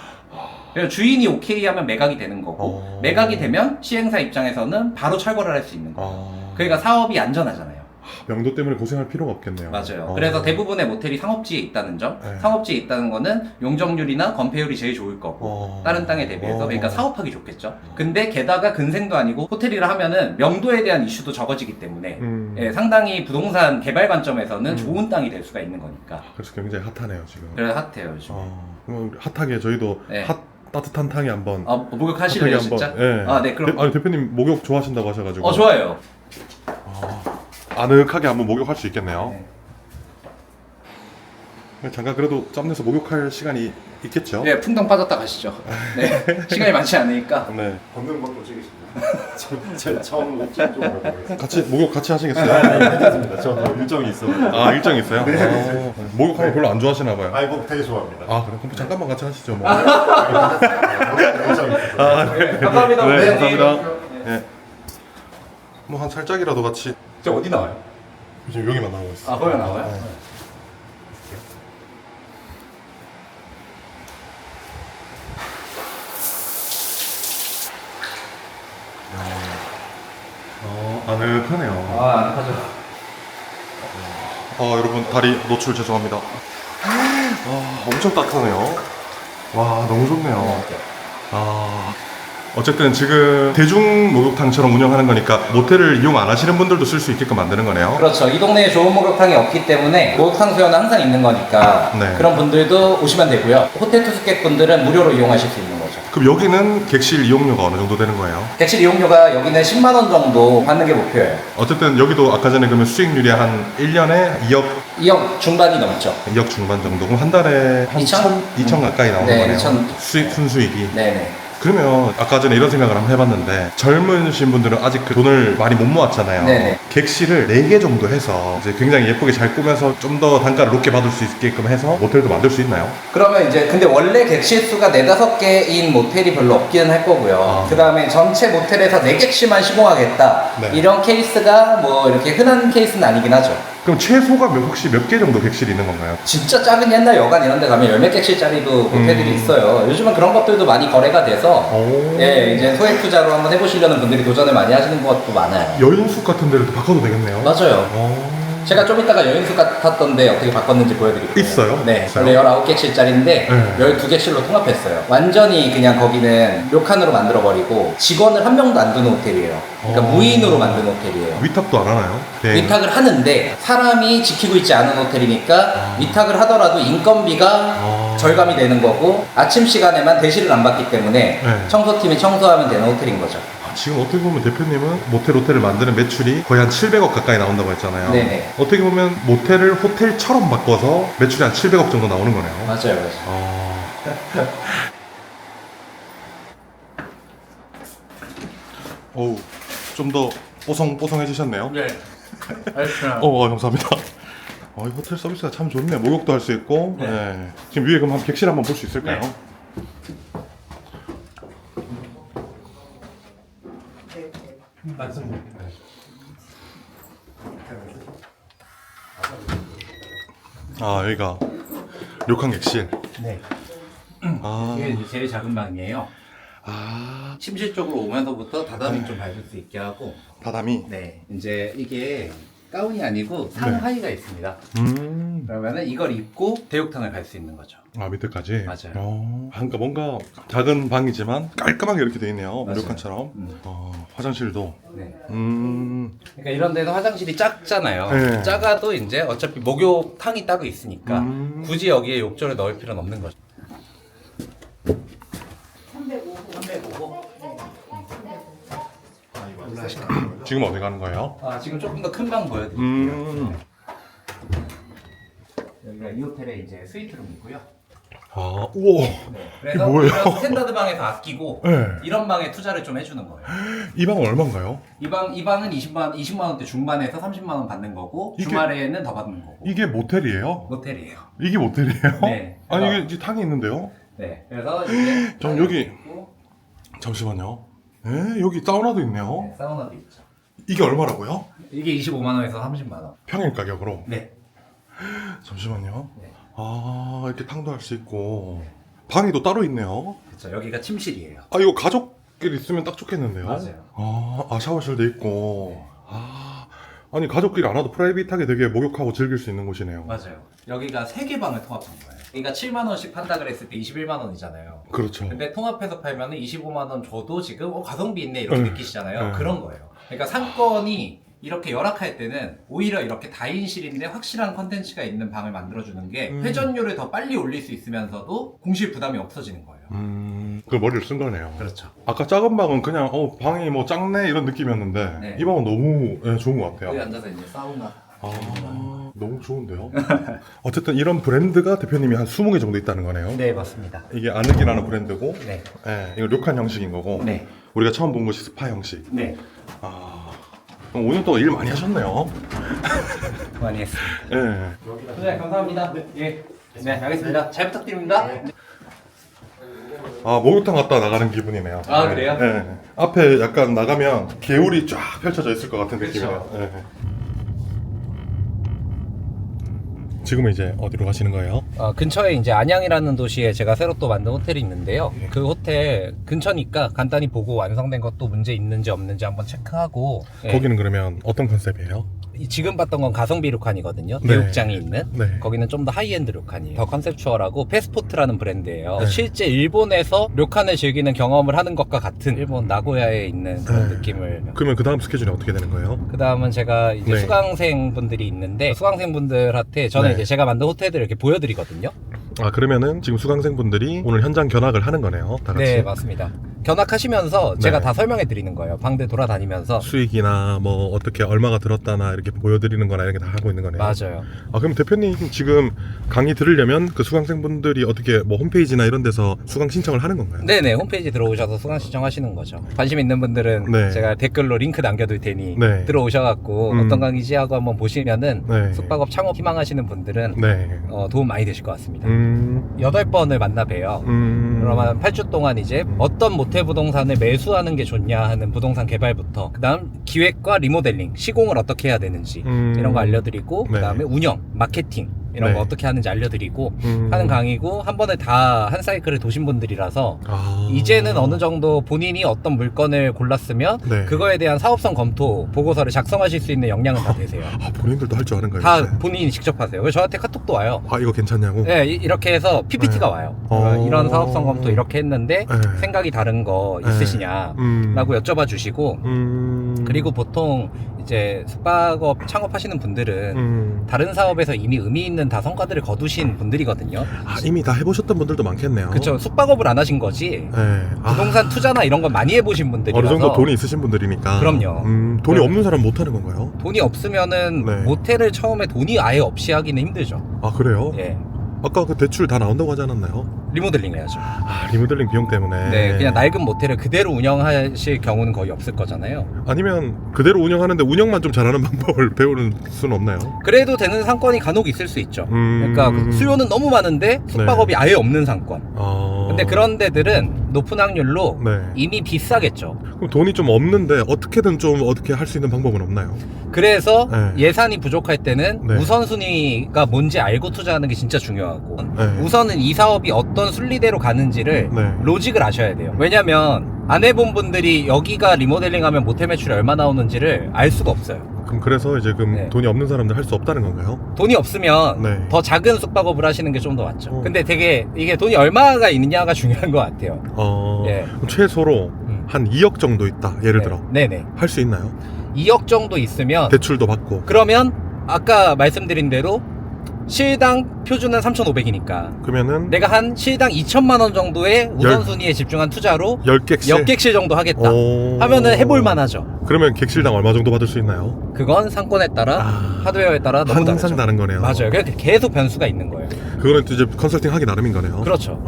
그래서 주인이 오케이 하면 매각이 되는 거고, 매각이 되면 시행사 입장에서는 바로 철거를 할 수 있는 거예요. 그러니까 사업이 안전하잖아요. 명도 때문에 고생할 필요가 없겠네요. 맞아요. 그래서 대부분의 모텔이 상업지에 있다는 점, 네. 상업지에 있다는 거는 용적률이나 건폐율이 제일 좋을 거고, 다른 땅에 대비해서. 그러니까 사업하기 좋겠죠. 근데 게다가 근생도 아니고 호텔이라 하면은 명도에 대한 이슈도 적어지기 때문에 예, 상당히 부동산 개발 관점에서는 좋은 땅이 될 수가 있는 거니까. 그래서 굉장히 핫하네요 지금. 그래서 핫해요 요즘. 그럼 핫하게 저희도 네. 따뜻한 탕에 한번. 목욕하실래요 핫하게 진짜? 한번, 예. 아, 네, 그럼. 아니 대표님 목욕 좋아하신다고 하셔가지고. 좋아요. 아늑하게 한번 목욕할 수 있겠네요. 네. 잠깐 그래도 짬내서 목욕할 시간이 있겠죠? 예, 풍덩 빠졌다 가시죠. 네, 시간이 많지 않으니까. 네. 걷는 것도 찍으십니다. 제가 처음 좀 알아보겠습니다. 같이 목욕 같이 하시겠어요? 괜찮습니다. 저 일정이 있어요. 아 일정 있어요? 목욕하는 거 별로 안 좋아하시나 봐요. 뭐 되게 좋아합니다. 아 그래? 그럼 잠깐만 같이 하시죠 뭐. 일정이 있어요. 네, 감사합니다. 네, 네, 감사합니다. 네. 뭐 한 살짝이라도 같이. 저 어디 나와요? 지금 여기만 나오고 있어. 아, 거기 나와요? 네. 아늑하네요. 아늑하죠. 여러분 다리 노출 죄송합니다. 엄청 따뜻하네요. 와 너무 좋네요. 어쨌든 지금 대중 목욕탕처럼 운영하는 거니까 모텔을 이용 안 하시는 분들도 쓸 수 있게끔 만드는 거네요. 그렇죠. 이 동네에 좋은 목욕탕이 없기 때문에 목욕탕 수요는 항상 있는 거니까 네. 그런 분들도 오시면 되고요. 호텔 투숙객 분들은 무료로 이용하실 수 있는 거죠. 그럼 여기는 객실 이용료가 어느 정도 되는 거예요? 객실 이용료가 여기는 10만 원 정도 받는 게 목표예요. 어쨌든 여기도 아까 전에 그러면 수익률이 한 1년에 2억 중반이 넘죠. 2억 중반 정도. 그럼 한 달에 한 2천 가까이 나오는 네, 거네요. 2천. 순수익이. 네네. 그러면 아까 전에 이런 생각을 한번 해봤는데 젊으신 분들은 아직 그 돈을 많이 못 모았잖아요. 네네. 객실을 4개 정도 해서 이제 굉장히 예쁘게 잘 꾸며서 좀 더 단가를 높게 받을 수 있게끔 해서 모텔도 만들 수 있나요? 그러면 이제 근데 원래 객실 수가 4-5개인 모텔이 별로 없기는 할 거고요. 그 다음에 전체 모텔에서 4객실만 시공하겠다. 네. 이런 케이스가 뭐 이렇게 흔한 케이스는 아니긴 하죠. 그럼 최소가 혹시 몇 개 정도 객실이 있는 건가요? 진짜 작은 옛날 여관 이런 데 가면 10몇 객실짜리도 모텔들이 있어요. 요즘은 그런 것들도 많이 거래가 돼서 예, 이제 소액 투자로 한번 해보시려는 분들이 도전을 많이 하시는 것도 많아요. 여인숙 같은 데를 또 바꿔도 되겠네요. 맞아요. 제가 좀 이따가 여인숙 같았던데 어떻게 바꿨는지 보여드릴게요. 있어요? 네, 있어요? 원래 19객실짜리인데 네. 12객실로 통합했어요. 완전히 그냥 거기는 료칸으로 만들어버리고 직원을 한 명도 안 두는 호텔이에요. 그러니까 무인으로 만든 호텔이에요. 위탁도 안 하나요? 네. 위탁을 하는데 사람이 지키고 있지 않은 호텔이니까 위탁을 하더라도 인건비가 절감이 되는 거고 아침 시간에만 대시를 안 받기 때문에 네. 청소팀이 청소하면 되는 호텔인 거죠. 지금 어떻게 보면 대표님은 모텔 호텔을 만드는 매출이 거의 한 700억 가까이 나온다고 했잖아요. 네네. 어떻게 보면 모텔을 호텔처럼 바꿔서 매출이 한 700억 정도 나오는 거네요. 맞아요, 맞아요. 어우, 좀 더 뽀송뽀송해지셨네요. 네. 알겠습니다. 감사합니다. 이 호텔 서비스가 참 좋네. 목욕도 할 수 있고. 네. 네. 지금 위에 그럼 객실 한번 볼 수 있을까요? 아, 여기가 료칸 객실. 네. 아, 이게 이제 제일 작은 방이에요. 아, 침실 쪽으로 오면서부터 다다미 좀 밟을 수 있게 하고. 다다미. 네. 이제 이게 가운이 아니고 상하의가 있습니다. 그러면은 이걸 입고 대욕탕을 갈 수 있는 거죠. 아, 밑에까지? 맞아요. 그러니까 뭔가 작은 방이지만 깔끔하게 이렇게 돼 있네요. 맞아요. 료칸처럼. 화장실도. 네. 그러니까 이런 데는 화장실이 작잖아요. 네. 작아도 이제 어차피 목욕탕이 따로 있으니까 굳이 여기에 욕조를 넣을 필요는 없는 거죠. 305호. 지금 어디 가는 거예요? 아, 지금 조금 더 큰 방 보여드릴게요. 여기가 이 호텔의 이제 스위트룸이고요. 아, 우와. 네. 이게 그래서 뭐예요? 우리가 스탠다드 방에서 아끼고 네. 이런 방에 투자를 좀 해주는 거예요. 이 방은 얼마인가요? 이 방은 20만 원대 중반에서 30만 원 받는 거고 이게- 주말에는 더 받는 거고. 이게 모텔이에요? 모텔이에요. 이게 모텔이에요? 네. 아니, 이게 탕이 있는데요? 네. 그래서 이제 전 여기- 있고, 잠시만요. 여기 사우나도 있네요. 네, 사우나도 있죠. 이게 얼마라고요? 이게 25만 원에서 30만 원. 평일 가격으로. 네. 잠시만요. 네. 아, 이렇게 탕도 할 수 있고. 방이 또 따로 있네요. 그렇죠. 여기가 침실이에요. 아, 이거 가족끼리 있으면 딱 좋겠는데요? 맞아요. 아, 샤워실도 있고. 아니, 가족끼리 안 와도 프라이빗하게 되게 목욕하고 즐길 수 있는 곳이네요. 맞아요. 여기가 3개 방을 통합한 거예요. 여기가 7만 원씩 판다 그랬을 때 21만 원이잖아요. 그렇죠. 근데 통합해서 팔면 25만 원 줘도 지금 가성비 있네 이렇게 느끼시잖아요. 그런 거예요. 그러니까 상권이 이렇게 열악할 때는 오히려 이렇게 다인실인데 확실한 컨텐츠가 있는 방을 만들어주는 게 회전율을 더 빨리 올릴 수 있으면서도 공실 부담이 없어지는 거예요. 그 머리를 쓴 거네요. 그렇죠. 아까 작은 방은 그냥 방이 뭐 작네 이런 느낌이었는데 네. 이 방은 너무 좋은 것 여기 같아요. 앉아서 이제 사우나. 너무 좋은데요? 어쨌든 이런 브랜드가 대표님이 한 20개 정도 있다는 거네요. 네, 맞습니다. 이게 아늑이라는 브랜드고, 네. 이거 료칸 형식인 거고, 네. 우리가 처음 본 것이 스파 형식. 네. 그럼 5년 동안 일 많이 하셨네요. 많이 했습니다. 예. 네, 감사합니다. 예. 네, 알겠습니다. 잘 부탁드립니다. 목욕탕 갔다 나가는 기분이네요. 아, 그래요? 예. 앞에 약간 나가면 개울이 쫙 펼쳐져 있을 것 같은 그렇죠. 느낌이에요. 예. 지금은 이제 어디로 가시는 거예요? 근처에 이제 안양이라는 도시에 제가 새로 또 만든 호텔이 있는데요. 그 호텔 근처니까 간단히 보고 완성된 것도 문제 있는지 없는지 한번 체크하고. 예. 거기는 그러면 어떤 컨셉이에요? 지금 봤던 건 가성비 료칸이거든요. 네. 대욕장이 있는. 네. 거기는 좀 더 하이엔드 료칸이에요. 더 컨셉추얼하고 패스포트라는 브랜드예요. 네. 실제 일본에서 료칸을 즐기는 경험을 하는 것과 같은 일본 나고야에 있는 그런 네. 느낌을. 그러면 그 다음 스케줄이 어떻게 되는 거예요? 그 다음은 제가 이제 네. 수강생 분들이 있는데 수강생분들한테 저는 네. 이제 제가 만든 호텔들을 이렇게 보여드리거든요. 그러면은 지금 수강생분들이 오늘 현장 견학을 하는 거네요. 다 같이. 네, 맞습니다. 견학하시면서 제가 네. 다 설명해 드리는 거예요. 방들 돌아다니면서. 수익이나 뭐 어떻게 얼마가 들었다나 이렇게 보여드리는 거나 이렇게 다 하고 있는 거네요. 맞아요. 그럼 대표님 지금 강의 들으려면 그 수강생분들이 어떻게 뭐 홈페이지나 이런 데서 수강 신청을 하는 건가요? 네네, 홈페이지 들어오셔서 수강 신청하시는 거죠. 관심 있는 분들은 네. 제가 댓글로 링크 남겨둘 테니 네. 들어오셔갖고 어떤 강의지 하고 한번 보시면은 네. 숙박업 창업 희망하시는 분들은 네. 도움 많이 되실 것 같습니다. 8번을 만나 봬요. 그러면 8주 동안 이제 어떤 모텔 부동산을 매수하는 게 좋냐 하는 부동산 개발부터 그 다음 기획과 리모델링, 시공을 어떻게 해야 되는지 이런 거 알려드리고 네. 그 다음에 운영, 마케팅 이런 네. 거 어떻게 하는지 알려드리고 하는 강의고 한 번에 다 한 사이클을 도신 분들이라서 이제는 어느 정도 본인이 어떤 물건을 골랐으면 네. 그거에 대한 사업성 검토 보고서를 작성하실 수 있는 역량은 다 되세요. 본인들도 할 줄 아는 거예요? 다 이제? 본인이 직접 하세요. 그래서 저한테 카톡도 와요. 이거 괜찮냐고? 네, 이렇게 해서 PPT가 네. 와요. 이런 사업성 검토 이렇게 했는데 네. 생각이 다른 거 네. 있으시냐 라고 여쭤봐 주시고 그리고 보통 이제 숙박업 창업하시는 분들은 다른 사업에서 이미 의미 있는 다 성과들을 거두신 분들이거든요. 이미 다 해보셨던 분들도 많겠네요. 그쵸. 숙박업을 안 하신 거지. 네. 부동산 투자나 이런 건 많이 해보신 분들이라서. 어느 정도 돈이 있으신 분들이니까. 그럼요. 돈이 네. 없는 사람 못 하는 건가요? 돈이 없으면은 네. 모텔을 처음에 돈이 아예 없이 하기는 힘들죠. 그래요? 예. 아까 그 대출 다 나온다고 하지 않았나요? 리모델링 해야죠. 리모델링 비용 때문에. 네, 그냥 낡은 모텔을 그대로 운영하실 경우는 거의 없을 거잖아요. 아니면 그대로 운영하는데 운영만 좀 잘하는 방법을 배우는 수는 없나요? 그래도 되는 상권이 간혹 있을 수 있죠. 그러니까 수요는 너무 많은데 숙박업이 아예 없는 상권. 근데 근데 그런 데들은 높은 확률로 네. 이미 비싸겠죠. 그럼 돈이 좀 없는데 어떻게든 좀 어떻게 할 수 있는 방법은 없나요? 그래서 네. 예산이 부족할 때는 네. 우선순위가 뭔지 알고 투자하는 게 진짜 중요하고 네. 우선은 이 사업이 어떤 순리대로 가는지를 네. 로직을 아셔야 돼요. 왜냐면 안 해본 분들이 여기가 리모델링하면 모텔 매출이 얼마 나오는지를 알 수가 없어요. 그럼 그래서 이제 네. 돈이 없는 사람들 할 수 없다는 건가요? 돈이 없으면 네. 더 작은 숙박업을 하시는 게 좀 더 맞죠. 어. 근데 되게 이게 돈이 얼마가 있느냐가 중요한 것 같아요. 어, 예. 그럼 최소로 한 2억 정도 있다. 예를 들어. 네네. 할 수 있나요? 2억 정도 있으면 대출도 받고. 그러면 아까 말씀드린 대로 실당 표준은 3,500이니까 그러면은 내가 한 실당 2천만 원 정도의 우선순위에 집중한 투자로 10객실? 역객실 정도 하겠다 오. 하면은 해볼 만하죠. 그러면 객실당 얼마 정도 받을 수 있나요? 그건 상권에 따라 아. 하드웨어에 따라 너무 항상 다르죠. 다른 거네요. 맞아요. 그러니까 계속 변수가 있는 거예요. 그거는 또 이제 컨설팅 하기 나름인 거네요. 그렇죠.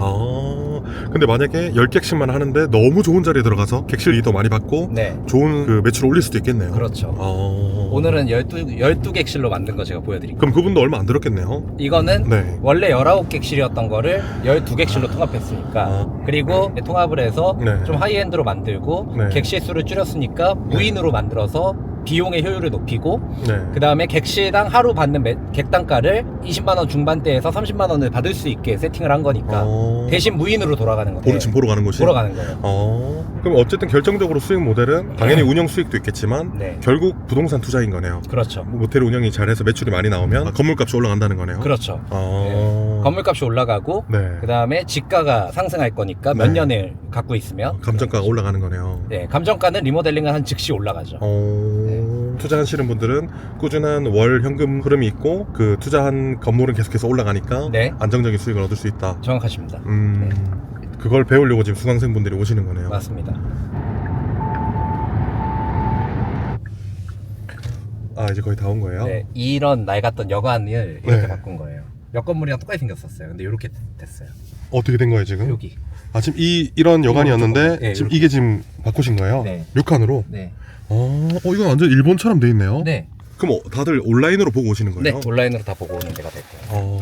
근데 만약에 10객씩만 하는데 너무 좋은 자리에 들어가서 객실이 더 많이 받고 네. 좋은 그 매출을 올릴 수도 있겠네요. 그렇죠. 어. 오늘은 12객실로 만든 거 제가 보여드릴게요. 그럼 그분도 얼마 안 들었겠네요. 이거는 네. 원래 19객실이었던 거를 12객실로 통합했으니까 아. 그리고 통합을 해서 네. 좀 하이엔드로 만들고 네. 객실 수를 줄였으니까 무인으로 만들어서 비용의 효율을 높이고 네. 그 다음에 객실당 하루 받는 객단가를 20만원 중반대에서 30만원을 받을 수 있게 세팅을 한 거니까 대신 무인으로 돌아가는 거예요. 지금 보러 가는 곳이? 보러 가는 거예요. 그럼 어쨌든 결정적으로 수익 모델은 당연히 운영 수익도 있겠지만 네. 결국 부동산 투자인 거네요. 그렇죠. 모텔 운영이 잘해서 매출이 많이 나오면 건물값이 올라간다는 거네요. 그렇죠. 어. 건물값이 올라가고 네. 그 다음에 지가가 상승할 거니까 몇 네. 년을 갖고 있으면 감정가가 올라가는 거네요. 네, 감정가는 리모델링을 한 즉시 올라가죠. 투자하시는 분들은 꾸준한 월 현금 흐름이 있고 그 투자한 건물은 계속해서 올라가니까 네. 안정적인 수익을 얻을 수 있다. 정확하십니다. 그걸 배우려고 지금 수강생분들이 오시는 거네요. 맞습니다. 아, 이제 거의 다 온 거예요? 네, 이런 낡았던 여관을 이렇게 네. 바꾼 거예요. 몇 건물이랑 똑같이 생겼었어요. 근데 이렇게 됐어요. 어떻게 된 거예요 지금? 여기. 아, 지금 이런 여관이었는데 네, 지금 이렇게. 이게 지금 바꾸신 거예요? 네. 6칸으로? 네. 이건 완전 일본처럼 돼 있네요? 네. 그럼 다들 온라인으로 보고 오시는 거예요? 네, 온라인으로 다 보고 오는 데가 될 거예요.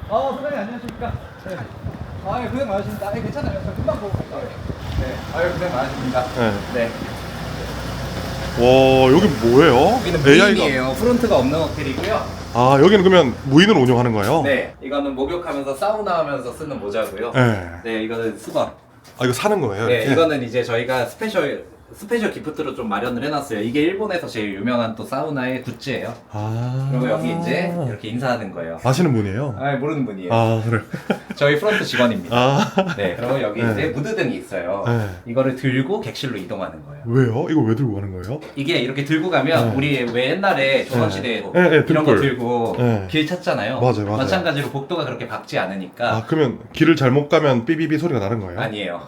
소장님 안녕하십니까? 네. 고생 많으십니다. 괜찮아요. 저 금방 보고 갈게요. 네. 고생 많으십니다. 네. 네. 와, 여기 뭐예요? 여기는 무인이에요. 프론트가 없는 호텔이고요. 아, 여기는 그러면 무인으로 운영하는 거예요? 네. 이거는 목욕하면서 사우나 하면서 쓰는 모자고요. 네. 네, 이거는 수건. 아, 이거 사는 거예요? 네, 이렇게? 이거는 이제 저희가 스페셜 기프트로 좀 마련을 해놨어요. 이게 일본에서 제일 유명한 또 사우나의 굿즈예요. 아. 그리고 여기 이제 이렇게 인사하는 거예요. 아시는 분이에요? 모르는 분이에요. 아, 그래. 저희 프런트 직원입니다. 아. 네, 그리고 여기 네. 이제 무드등이 있어요. 네. 이거를 들고 객실로 이동하는 거예요. 왜요? 이거 왜 들고 가는 거예요? 이게 이렇게 들고 가면 네. 우리 왜 옛날에 조선시대에 네, 네, 이런 거 등불. 들고 네. 길 찾잖아요. 맞아요. 마찬가지로 복도가 그렇게 밝지 않으니까 아, 그러면 길을 잘못 가면 삐비비 소리가 나는 거예요? 아니에요.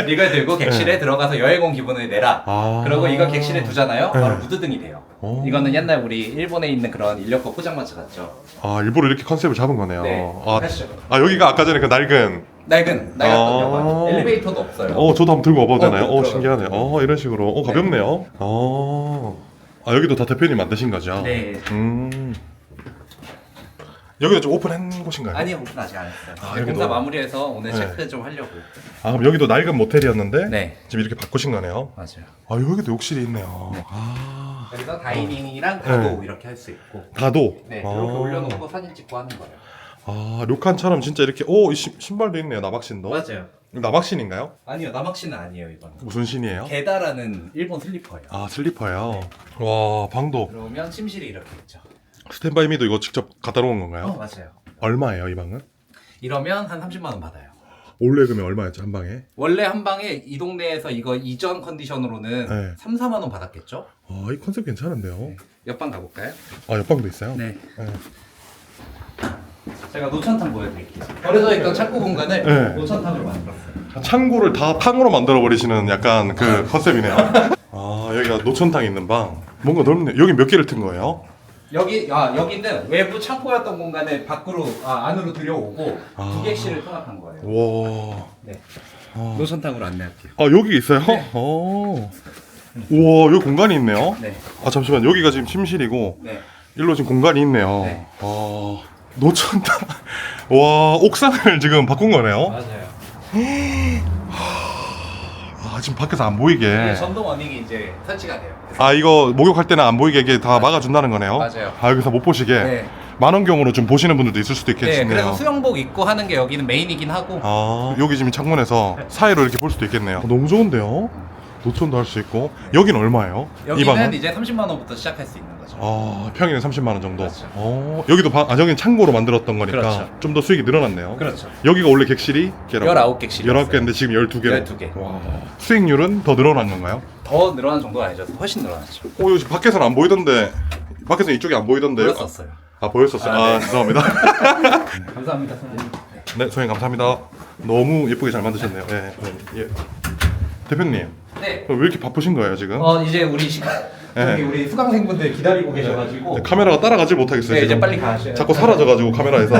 이걸 들고 객실에 네. 들어가서 여행 온 기분을 내라. 아. 그리고 이거 객실에 두잖아요. 네. 바로 무드등이 돼요. 오. 이거는 옛날 우리 일본에 있는 그런 인력거 포장마차 같죠. 아, 일부러 이렇게 컨셉을 잡은 거네요. 네. 아, 패션. 여기가 아까 전에 그 낡은. 낡았던 아. 여관. 엘리베이터도 없어요. 저도 한번 들고 와봐도 되나요? 들어가요. 신기하네요. 이런 식으로. 가볍네요. 여기도 다 대표님 만드신 거죠? 네. 여기도 좀 오픈한 곳인가요? 아니요, 오픈 아직 안 했어요. 아, 네, 여기도? 공사 마무리해서 오늘 네. 체크 좀 하려고. 아, 그럼 여기도 낡은 모텔이었는데 네, 지금 이렇게 바꾸신 거네요? 맞아요. 아, 여기도 욕실이 있네요. 네. 아. 그래서 다이닝이랑 다도 네. 이렇게 할 수 있고. 다도? 네, 아. 이렇게 올려놓고 사진 찍고 하는 거예요. 아, 료칸처럼 진짜 이렇게 이 신발도 있네요. 나박신도. 맞아요. 나박신인가요? 아니요, 남학신은 아니에요, 이건. 무슨 신이에요? 게다라는 일본 슬리퍼예요. 아, 슬리퍼요. 와, 방도 그러면 침실이 이렇게 있죠. 스탠바이미도 이거 직접 갖다 놓은 건가요? 맞아요. 얼마예요, 이 방은? 이러면 한 30만 원 받아요. 원래 금액 얼마였죠, 한 방에? 원래 한 방에 이 동네에서 이거 이전 컨디션으로는 네. 3, 4만 원 받았겠죠? 아, 이 컨셉 괜찮은데요? 네. 옆방 가볼까요? 아, 옆방도 있어요? 네. 네. 제가 노천탕 보여드릴게요. 버려져 있던 창고 공간을 네. 노천탕으로 만들었어요. 창고를 다 탕으로 만들어 버리시는 약간 그 컨셉이네요. 아, 여기가 노천탕 있는 방. 뭔가 넓네요. 여기 몇 개를 튼 거예요? 여기는 외부 창고였던 공간을 안으로 들여오고 아. 두 객실을 통합한 거예요. 와. 네. 아, 노천탕으로 안내할게요. 여기 있어요? 네. 우와, 여기 공간이 있네요. 네. 아, 잠시만. 여기가 지금 침실이고 네. 일로 지금 공간이 있네요. 네. 노천다. 와, 옥상을 지금 바꾼 거네요. 맞아요. 아, 지금 밖에서 안 보이게. 전동 어닝이 이제 설치가 돼요. 아, 이거 목욕할 때는 안 보이게 이게 다 막아준다는 거네요. 맞아요. 아, 여기서 못 보시게. 네. 만원경으로 좀 보시는 분들도 있을 수도 네, 있겠네요. 그래서 수영복 입고 하는 게 여기는 메인이긴 하고. 아, 여기 지금 창문에서 사이로 이렇게 볼 수도 있겠네요. 너무 좋은데요? 노천도 할 수 있고. 여기는 얼마예요? 이 여기는 방은? 이제 30만 원부터 시작할 수 있는 거죠. 아, 평일에 30만 원 정도. 그렇죠. 여기도 여기는 창고로 만들었던 거니까 그렇죠. 좀 더 수익이 늘어났네요. 그렇죠. 여기가 원래 객실이 19객실이 19개인데 지금 12개로. 12개. 와. 수익률은 더 늘어난 건가요? 더 늘어난 정도가 아니죠. 훨씬 늘어났죠. 여기 밖에서는 안 보이던데. 밖에서 이쪽이 안 보이던데. 보였었어요. 아, 보였었어요. 아, 네. 죄송합니다. 감사합니다, 선생님. 네, 소장님 감사합니다. 너무 예쁘게 잘 만드셨네요. 네, 예. 대표님, 네. 왜 이렇게 바쁘신 거예요 지금? 이제 우리 네. 여기 우리 수강생분들 기다리고 계셔가지고. 카메라가 따라가지 못하겠어요. 네, 이제 지금. 빨리 가셔야 자꾸 사라져가지고 카메라에서.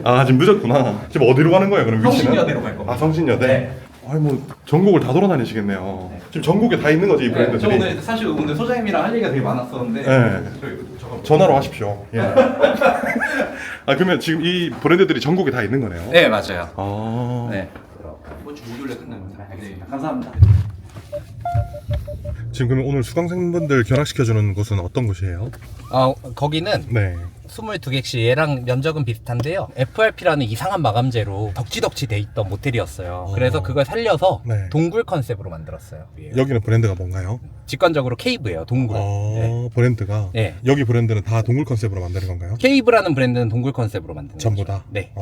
아, 지금 늦었구나. 지금 어디로 가는 거예요? 그럼 위치는? 성신여대로 갈 겁니다. 아, 성신여대. 네. 아니 뭐 전국을 다 돌아다니시겠네요. 지금 전국에 다 있는 거지 이 네, 브랜드들이. 저 오늘 사실 오늘 소장님이랑 할 얘기가 되게 많았었는데. 네. 전화로 하십시오. 예. 아, 그러면 지금 이 브랜드들이 전국에 다 있는 거네요. 네, 맞아요. 아. 네. 이번 주 목요일에 끝납니다. 알겠습니다. 감사합니다. 지금 그러면 오늘 수강생분들 견학시켜주는 곳은 어떤 곳이에요? 거기는 네. 22객실 얘랑 면적은 비슷한데요. FRP라는 이상한 마감재로 덕지덕지 돼 있던 모텔이었어요. 그래서 그걸 살려서 네. 동굴 컨셉으로 만들었어요. 여기는 브랜드가 뭔가요? 직관적으로 케이브예요. 동굴. 네. 브랜드가 네. 여기 브랜드는 다 동굴 컨셉으로 만드는 건가요? 케이브라는 브랜드는 동굴 컨셉으로 만드는 전부 거죠. 다? 네.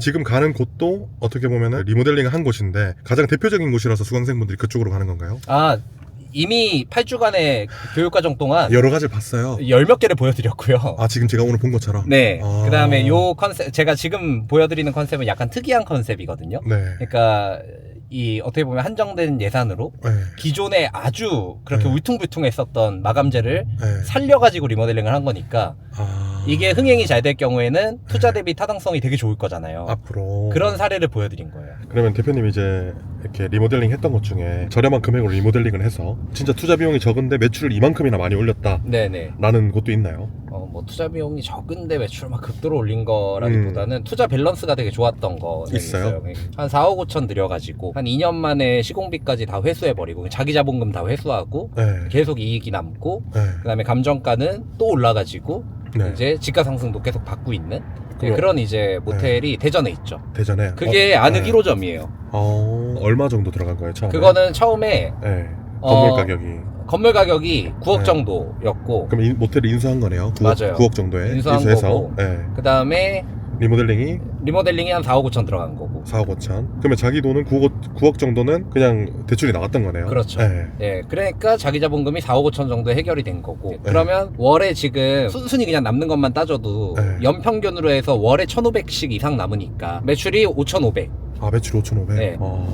지금 가는 곳도 어떻게 보면 리모델링을 한 곳인데 가장 대표적인 곳이라서 수강생분들이 그쪽으로 가는 건가요? 이미 8주간의 교육과정 동안 여러 가지를 봤어요. 10몇 개를 보여드렸고요. 아, 지금 제가 오늘 본 것처럼? 네. 아. 그 다음에 요 컨셉, 제가 지금 보여드리는 컨셉은 약간 특이한 컨셉이거든요. 네. 그러니까 이 어떻게 보면 한정된 예산으로 네. 기존에 아주 그렇게 네. 울퉁불퉁했었던 마감재를 네. 살려가지고 리모델링을 한 거니까 이게 흥행이 잘 될 경우에는 투자 대비 타당성이 되게 좋을 거잖아요. 앞으로 그런 사례를 보여드린 거예요. 그러면 대표님이 이제 이렇게 리모델링 했던 것 중에 저렴한 금액으로 리모델링을 해서 진짜 투자 비용이 적은데 매출을 이만큼이나 많이 올렸다 네네. 라는 곳도 있나요? 뭐 투자 비용이 적은데 매출 막 급도로 올린 거라기보다는 투자 밸런스가 되게 좋았던 거 있어요? 한 4억 5천 들여가지고 한 2년 만에 시공비까지 다 회수해버리고 자기 자본금 다 회수하고 네. 계속 이익이 남고 네. 그다음에 감정가는 또 올라가지고 네. 이제 지가 상승도 계속 받고 있는 그럼- 그런 이제 모텔이 대전에 있죠. 대전에 그게 안흑 네. 1호점이에요. 얼마 정도 들어간 거예요 처음에? 그거는 처음에 네. 건물 어, 가격이 건물 가격이 9억 네. 정도였고 그럼 모텔을 인수한 거네요? 9억, 맞아요. 9억 정도에 인수한 인수해서 거고. 네. 그다음에 리모델링이 리모델링이 한 4억 5천 들어간 거고 4억 5천. 그러면 자기 돈은 9억 정도는 그냥 대출이 나갔던 거네요? 그렇죠. 네. 예, 그러니까 자기 자본금이 4억 5천 정도 해결이 된 거고 그러면 월에 지금 순순히 그냥 남는 것만 따져도 네. 연평균으로 해서 월에 1,500씩 이상 남으니까 매출이 5,500 아, 매출 5,500? 네. 아.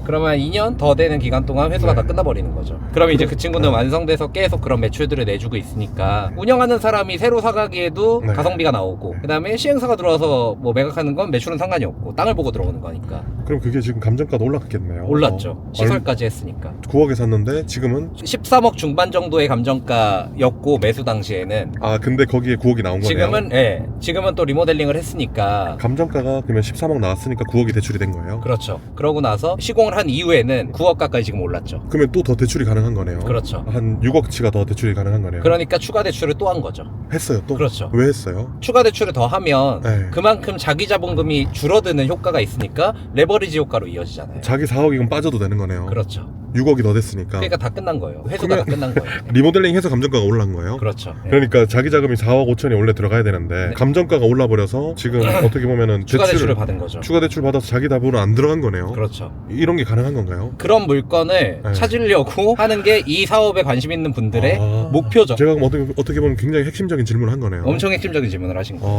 그러면 2년 더 되는 기간 동안 회수가 네. 다 끝나버리는 거죠. 그러면 이제 그 친구는 네. 완성돼서 계속 그런 매출들을 내주고 있으니까 운영하는 사람이 새로 사가기에도 네. 가성비가 나오고 그 다음에 시행사가 들어와서 뭐 매각하는 건 매출은 상관이 없고 땅을 보고 들어오는 거니까 그럼 그게 지금 감정가도 올랐겠네요? 올랐죠. 시설까지 했으니까 9억에 샀는데 지금은 13억 중반 정도의 감정가였고 매수 당시에는 아, 근데 거기에 9억이 나온 거네요? 지금은 또 리모델링을 했으니까 감정가가 그러면 13억 나왔으니까 9억이 대출이 된 거예요? 그렇죠. 그러고 나서 시공을 한 이후에는 9억 가까이 지금 올랐죠. 그러면 또 더 대출이 가능한 거네요? 그렇죠. 한 6억치가 더 대출이 가능한 거네요? 그러니까 추가 대출을 또 한 거죠. 했어요 또? 그렇죠. 왜 했어요? 추가 대출을 더 하면 네. 그만큼 자기 자본금이 줄어드는 효과가 있으니까 레버리지 효과로 이어지잖아요. 자기 4억이면 빠져도 되는 거네요? 그렇죠. 6억이 더 됐으니까 그러니까 다 끝난 거예요. 회수가 다 끝난 거예요. 리모델링 해서 감정가가 올라간 거예요? 그렇죠. 네. 그러니까 자기 자금이 4억 5천이 원래 들어가야 되는데 네. 감정가가 올라버려서 지금 어떻게 보면은 추가 대출을 받은 거죠. 추가 대출 받아서 자기 답으로 안 들어간 거네요? 그렇죠. 이런 게 가능한 건가요? 그런 물건을 네. 찾으려고 하는 게 이 사업에 관심 있는 분들의 아. 목표죠. 제가 그럼 어떻게 보면 굉장히 핵심적인 질문을 한 거네요. 엄청 핵심적인 질문을 하신 거예요.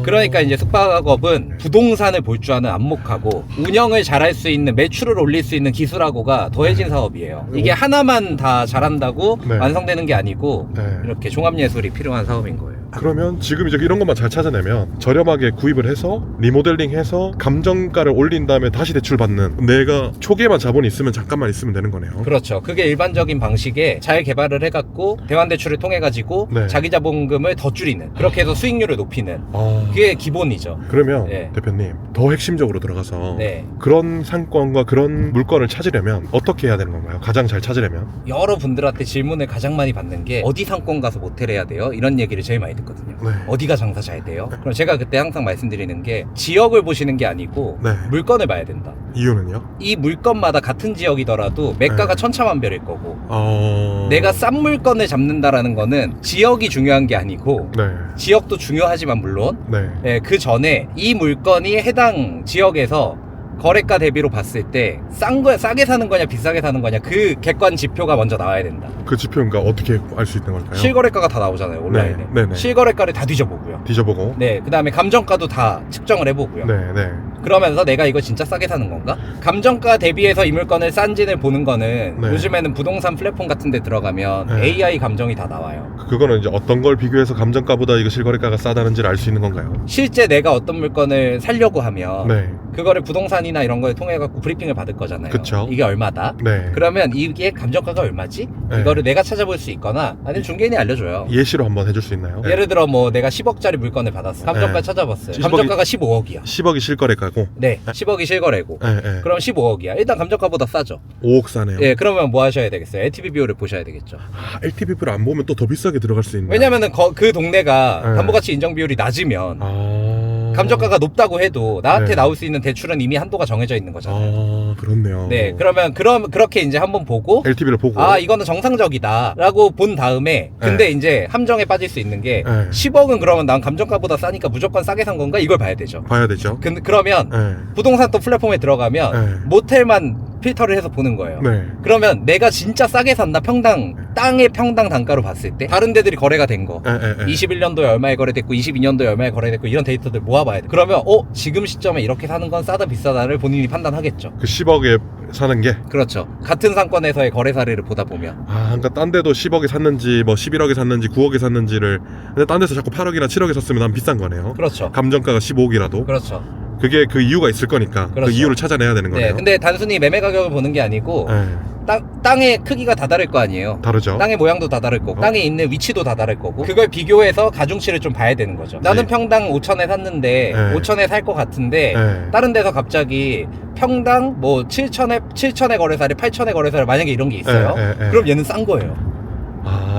아. 그러니까 이제 숙박업은 부동산을 볼 줄 아는 안목하고 운영을 잘할 수 있는 매출을 올릴 수 있는 기술하고가 더해진 사업이에요. 이게 하나만 다 잘한다고 네. 완성되는 게 아니고 네. 이렇게 종합예술이 필요한 사업인 거예요. 그러면 지금 이제 이런 것만 잘 찾아내면 저렴하게 구입을 해서 리모델링해서 감정가를 올린 다음에 다시 대출 받는, 내가 초기에만 자본이 있으면 잠깐만 있으면 되는 거네요. 그렇죠. 그게 일반적인 방식에 잘 개발을 해갖고 대환대출을 통해가지고 네. 자기 자본금을 더 줄이는, 그렇게 해서 수익률을 높이는, 그게 기본이죠. 그러면 네. 대표님 더 핵심적으로 들어가서 네. 그런 상권과 그런 물건을 찾으려면 어떻게 해야 되는 건가요? 가장 잘 찾으려면? 여러 분들한테 질문을 가장 많이 받는 게 어디 상권 가서 모텔 해야 돼요? 이런 얘기를 제일 많이 듣거든요. 네. 어디가 장사 잘 돼요? 그럼 제가 그때 항상 말씀드리는 게 지역을 보시는 게 아니고 네. 물건을 봐야 된다. 이유는요? 이 물건마다 같은 지역이더라도 매가가 네. 천차만별일 거고, 어... 내가 싼 물건을 잡는다라는 거는 지역이 중요한 게 아니고, 네. 지역도 중요하지만 물론 네. 그 전에 이 물건이 해당 지역에서 거래가 대비로 봤을 때 싼 거야, 싸게 사는 거냐 비싸게 사는 거냐, 그 객관 지표가 먼저 나와야 된다. 그 지표인가 어떻게 알 수 있는 걸까요? 실거래가가 다 나오잖아요, 온라인에. 네, 네네. 실거래가를 다 뒤져보고요. 뒤져보고. 네, 그 다음에 감정가도 다 측정을 해보고요. 네, 네. 그러면서 내가 이거 진짜 싸게 사는 건가? 감정가 대비해서 이 물건을 싼지를 보는 거는 네. 요즘에는 부동산 플랫폼 같은 데 들어가면 네. AI 감정이 다 나와요. 그거는 이제 어떤 걸 비교해서 감정가보다 이거 실거래가가 싸다는지를 알 수 있는 건가요? 실제 내가 어떤 물건을 살려고 하면 네. 그거를 부동산이나 이런 거에 통해 갖고 브리핑을 받을 거잖아요. 그쵸. 이게 얼마다? 네. 그러면 이게 감정가가 얼마지? 네. 이거를 내가 찾아볼 수 있거나 아니면 중개인이 알려줘요. 예시로 한번 해줄 수 있나요? 예를 들어 뭐 내가 10억짜리 물건을 받았어. 감정가 네. 찾아봤어요. 10억이 감정가가 15억이야. 10억이 실거래가고. 네, 10억이 실거래고. 네, 네. 그럼 15억이야. 일단 감정가보다 싸죠. 5억 싸네요. 예, 그러면 뭐 하셔야 되겠어요? LTV 비율을 보셔야 되겠죠. LTV를 안 보면 또 더 비싸게 들어갈 수 있는. 왜냐면은 그 동네가 네. 담보가치 인정 비율이 낮으면 아. 감정가가 높다고 해도 나한테 네. 나올 수 있는 대출은 이미 한도가 정해져 있는 거잖아요. 아, 그렇네요. 네, 그러면 그렇게 이제 한번 보고 LTV를 보고. 아, 이거는 정상적이다라고 본 다음에 근데 이제 함정에 빠질 수 있는 게 네. 10억은 그러면 난 감정가보다 싸니까 무조건 싸게 산 건가? 이걸 봐야 되죠. 봐야 되죠. 그러면 네. 부동산 또 플랫폼에 들어가면 네. 모텔만 필터를 해서 보는 거예요. 네. 그러면 내가 진짜 싸게 샀나, 땅의 평당 단가로 봤을 때 다른 데들이 거래가 된 거, 네, 네, 네. 21년도에 얼마에 거래됐고 22년도에 얼마에 거래됐고 이런 데이터들 모아봐야 돼. 그러면 지금 시점에 이렇게 사는 건 싸다 비싸다를 본인이 판단하겠죠. 그 10억에 사는 게. 그렇죠. 같은 상권에서의 거래 사례를 보다 보면. 그러니까 딴 데도 10억에 샀는지 뭐 11억에 샀는지 9억에 샀는지를, 근데 딴 데서 자꾸 8억이나 7억에 샀으면 난 비싼 거네요. 그렇죠. 감정가가 15억이라도. 그렇죠. 그게 그 이유가 있을 거니까. 그 그렇죠. 이유를 찾아내야 되는 거네요. 네, 근데 단순히 매매 가격을 보는 게 아니고 네. 땅의 크기가 다 다를 거 아니에요. 다르죠. 땅의 모양도 다 다를 거고 땅에 있는 위치도 다 다를 거고 그걸 비교해서 가중치를 좀 봐야 되는 거죠. 나는 평당 5천에 샀는데 네. 5천에 살 것 같은데 네. 다른 데서 갑자기 평당 뭐 7천에 거래사를 8천에 거래사를 만약에 이런 게 있어요. 그럼 얘는 싼 거예요.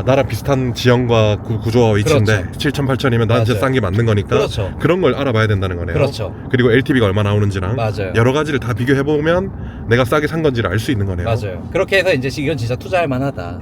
나랑 비슷한 지형과 구조와 위치인데 그렇죠. 7천, 8천이면 난 진짜 맞아요. 싼 게 맞는 거니까. 그렇죠. 그런 걸 알아봐야 된다는 거네요. 그렇죠. 그리고 LTV가 얼마 나오는지랑 맞아요. 여러 가지를 다 비교해보면 내가 싸게 산 건지를 알 수 있는 거네요. 맞아요. 그렇게 해서 이제 이건 진짜 투자할 만하다.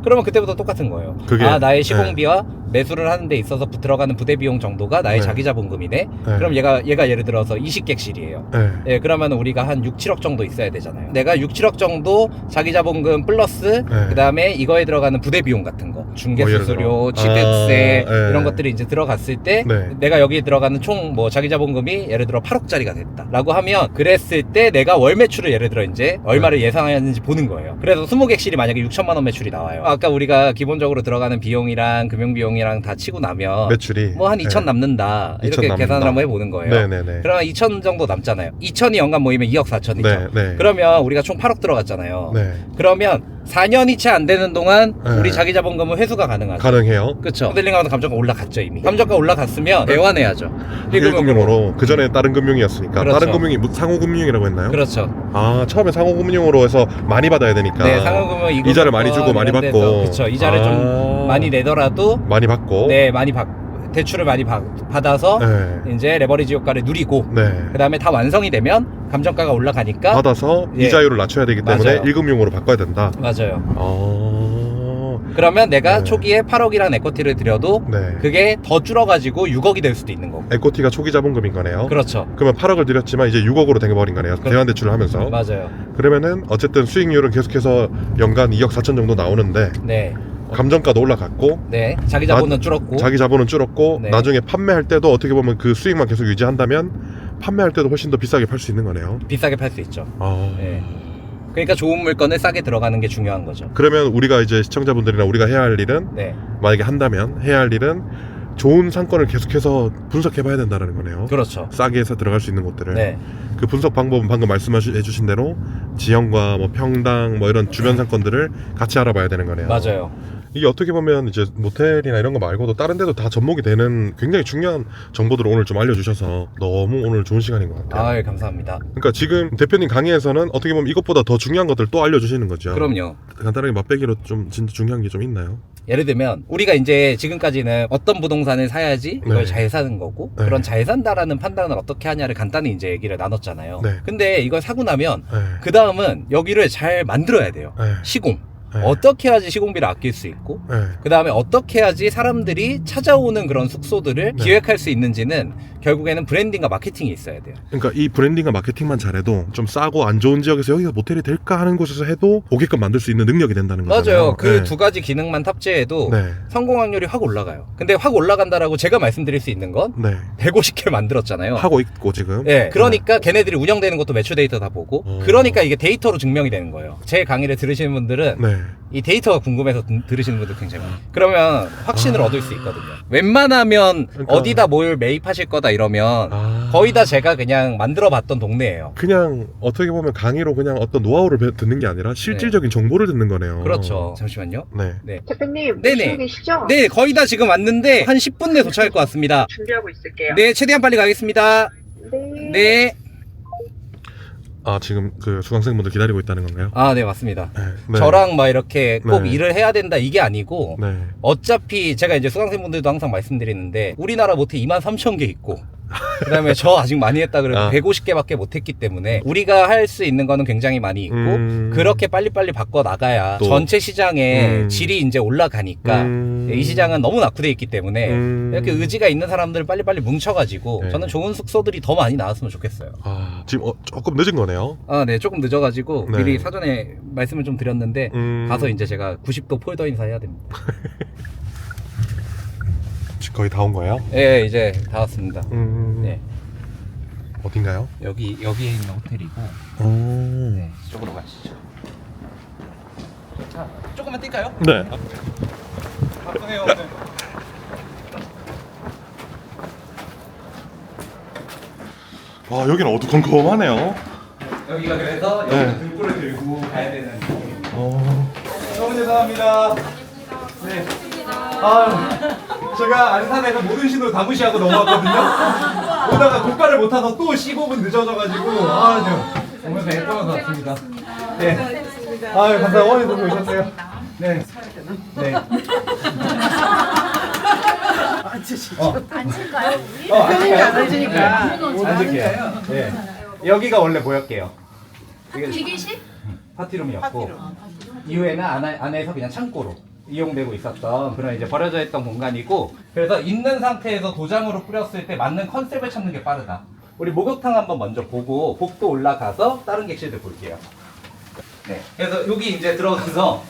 그러면 그때부터 똑같은 거예요. 그게, 나의 시공비와 매수를 하는 데 있어서 들어가는 부대 비용 정도가 나의 네. 자기 자본금이네. 네. 그럼 얘가 예를 들어서 20객실이에요. 네. 예, 그러면 우리가 한 6, 7억 정도 있어야 되잖아요. 내가 6, 7억 정도 자기 자본금 플러스 네. 그다음에 이거에 들어가는 부대 비용 같은 거, 중개 예를 수수료, 들어. 취득세 네. 이런 것들이 이제 들어갔을 때 네. 내가 여기에 들어가는 총 뭐 자기 자본금이 예를 들어 8억짜리가 됐다라고 하면 그랬을 때 내가 월 매출을 예를 들어 이제 얼마를 예상하는지 보는 거예요. 그래서 20객실이 만약에 6천만 원 매출이 나와요. 아까 우리가 기본적으로 들어가는 비용이랑 금융 비용이랑 다 치고 나면 매출이 뭐 한 2천 남는다. 2천 이렇게 남는다. 계산을 한번 해보는 거예요. 네네네. 그러면 2천 정도 남잖아요. 2천이 연간 모이면 2억 4천이죠. 네, 네. 그러면 우리가 총 8억 들어갔잖아요. 네. 그러면 4년이 채 안 되는 동안 네. 우리 자기 자본금은 회수가 가능하죠. 가능해요. 그쵸. 모델링하면서 감정가 올라갔죠 이미. 감정가 올라갔으면 대환해야죠. 1금융으로 그 전에 다른 금융이었으니까. 그렇죠. 다른 금융이 상호금융이라고 했나요? 그렇죠. 처음에 상호금융으로 해서 많이 받아야 되니까. 네, 상호금은 이자를 많이 주고 많이 받고. 그렇죠. 이자를 좀 많이 내더라도 많이 받고. 네, 대출을 많이 받아서 네. 이제 레버리지 효과를 누리고 네. 그다음에 다 완성이 되면 감정가가 올라가니까 받아서 예. 이자율을 낮춰야 되기 때문에 맞아요. 1금융으로 바꿔야 된다. 맞아요. 아. 그러면 내가 네. 초기에 8억이라는 에코티를 들여도 네. 그게 더 줄어가지고 6억이 될 수도 있는 거고. 에코티가 초기 자본금인 거네요. 그렇죠. 그러면 8억을 들였지만 이제 6억으로 돼버린 거네요. 대환 대출을 하면서. 맞아요. 그러면은 어쨌든 수익률은 계속해서 연간 2억 4천 정도 나오는데 네. 감정가도 올라갔고 네. 자기 자본은 줄었고. 자기 자본은 줄었고 네. 나중에 판매할 때도 어떻게 보면 그 수익만 계속 유지한다면 판매할 때도 훨씬 더 비싸게 팔 수 있는 거네요. 비싸게 팔 수 있죠. 네. 그러니까 좋은 물건을 싸게 들어가는 게 중요한 거죠. 그러면 우리가 이제 시청자분들이나 우리가 해야 할 일은 네. 만약에 한다면 해야 할 일은 좋은 상권을 계속해서 분석해봐야 된다는 거네요. 그렇죠. 싸게 해서 들어갈 수 있는 곳들을. 네. 그 분석 방법은 방금 말씀해주신 대로 지형과 뭐 평당 뭐 이런 주변 상권들을 같이 알아봐야 되는 거네요. 맞아요. 이게 어떻게 보면 이제 모텔이나 이런 거 말고도 다른 데도 다 접목이 되는 굉장히 중요한 정보들을 오늘 좀 알려주셔서 너무 오늘 좋은 시간인 것 같아요. 아, 예, 감사합니다. 그러니까 지금 대표님 강의에서는 어떻게 보면 이것보다 더 중요한 것들 또 알려주시는 거죠. 그럼요. 간단하게 맛배기로 좀 진짜 중요한 게 좀 있나요? 예를 들면 우리가 이제 지금까지는 어떤 부동산을 사야지 이걸 네. 잘 사는 거고 네. 그런 잘 산다라는 판단을 어떻게 하냐를 간단히 이제 얘기를 나눴잖아요. 네. 근데 이걸 사고 나면 네. 그 다음은 여기를 잘 만들어야 돼요. 네. 시공. 네. 어떻게 해야지 시공비를 아낄 수 있고 네. 그 다음에 어떻게 해야지 사람들이 찾아오는 그런 숙소들을 네. 기획할 수 있는지는 결국에는 브랜딩과 마케팅이 있어야 돼요. 그러니까 이 브랜딩과 마케팅만 잘해도 좀 싸고 안 좋은 지역에서 여기가 모텔이 될까 하는 곳에서 해도 오게끔 만들 수 있는 능력이 된다는 거잖아요. 맞아요. 그 네. 두 가지 기능만 탑재해도 네. 성공 확률이 확 올라가요. 근데 확 올라간다라고 제가 말씀드릴 수 있는 건 네. 150개를 만들었잖아요. 하고 있고 지금. 예, 그러니까 걔네들이 운영되는 것도 매출 데이터 다 보고 그러니까 이게 데이터로 증명이 되는 거예요. 제 강의를 들으시는 분들은 네. 이 데이터가 궁금해서 들으시는 분들 굉장히 많아요. 그러면 확신을 얻을 수 있거든요. 웬만하면 그러니까. 어디다 뭘 매입하실 거다 이러면 아. 거의 다 제가 그냥 만들어 봤던 동네예요. 그냥 어떻게 보면 강의로 그냥 어떤 노하우를 듣는 게 아니라 실질적인 정보를 듣는 거네요. 그렇죠. 잠시만요. 네. 네. 대표님 네네. 오시고 계시죠? 네, 거의 다 지금 왔는데 한 10분 내에 도착할 것 같습니다. 준비하고 있을게요. 네, 최대한 빨리 가겠습니다. 네. 네. 아 지금 그 수강생분들 기다리고 있다는 건가요? 아, 네, 맞습니다. 네. 네. 저랑 막 이렇게 꼭 네. 일을 해야 된다 이게 아니고 네. 어차피 제가 이제 수강생분들도 항상 말씀드리는데 우리나라 모텔 23,000개 있고 그 다음에 저 아직 많이 했다 그래도 아. 150개밖에 못했기 때문에 우리가 할 수 있는 거는 굉장히 많이 있고 그렇게 빨리빨리 바꿔 나가야 또. 전체 시장의 음. 질이 이제 올라가니까 이 시장은 너무 낙후돼 있기 때문에 이렇게 의지가 있는 사람들 빨리빨리 뭉쳐가지고 네. 저는 좋은 숙소들이 더 많이 나왔으면 좋겠어요. 아 지금 조금 늦은 거네요. 아, 네, 조금 늦어가지고 네. 미리 사전에 말씀을 좀 드렸는데 가서 이제 제가 90도 폴더 인사 해야 됩니다. 지금 거의 다 온 거예요? 네, 이제 다 왔습니다. 네, 어딘가요? 여기에 있는 호텔이고 네, 이쪽으로 가시죠. 자, 조금만 뛸까요? 네. 바쁘네요. 와 여기는 어두컴컴하네요. 여기가 그래서 네. 여기서 등불을 들고 가야 되는. 너무 죄송합니다. 네. 아, 제가 안산에서 모든 신호 다 무시하고 넘어왔거든요. 오다가 고가를 못 타서 또 15분 늦어져가지고 오면서 애써서 왔습니다. 네. 아유 감사합니다. 어머니 보고 오셨어요. 네. 네. 앉을까요? 앉을까요? 안 해주니까. 앉을게요. 네. 여기가 원래 뭐였게요? 기계실? 파티룸이었고 이후에는 안에서 그냥 창고로 이용되고 있었던 그런 이제 버려져 있던 공간이고 그래서 있는 상태에서 도장으로 뿌렸을 때 맞는 컨셉을 찾는 게 빠르다. 우리 목욕탕 한번 먼저 보고 복도 올라가서 다른 객실들 볼게요. 네. 그래서 여기 이제 들어가서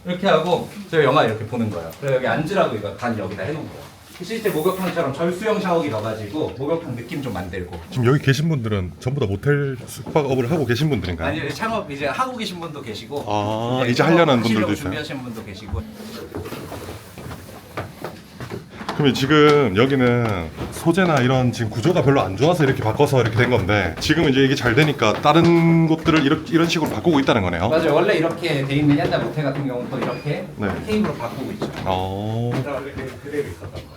이렇게 하고 저 영화 이렇게 보는 거예요. 그래서 여기 앉으라고 이거 단 여기다 해놓은 거예요. 실제 목욕탕처럼 절수형 샤워기 넣어가지고 목욕탕 느낌 좀 만들고. 지금 여기 계신 분들은 전부 다 모텔 숙박업을 하고 계신 분들인가요? 아니 창업 이제 하고 계신 분도 계시고. 아, 네, 이제 하려는 하시려고 분들도 있어요? 준비하시는 분도 계시고. 그러면 지금 여기는 소재나 이런 지금 구조가 별로 안 좋아서 이렇게 바꿔서 이렇게 된 건데 지금은 이제 이게 잘 되니까 다른 곳들을 이런 식으로 바꾸고 있다는 거네요. 맞아요. 원래 이렇게 돼 있는 옛날 모텔 같은 경우는 또 이렇게 네. 테이블로 바꾸고 있죠. 어. 원래 그대로 있었던 거예요.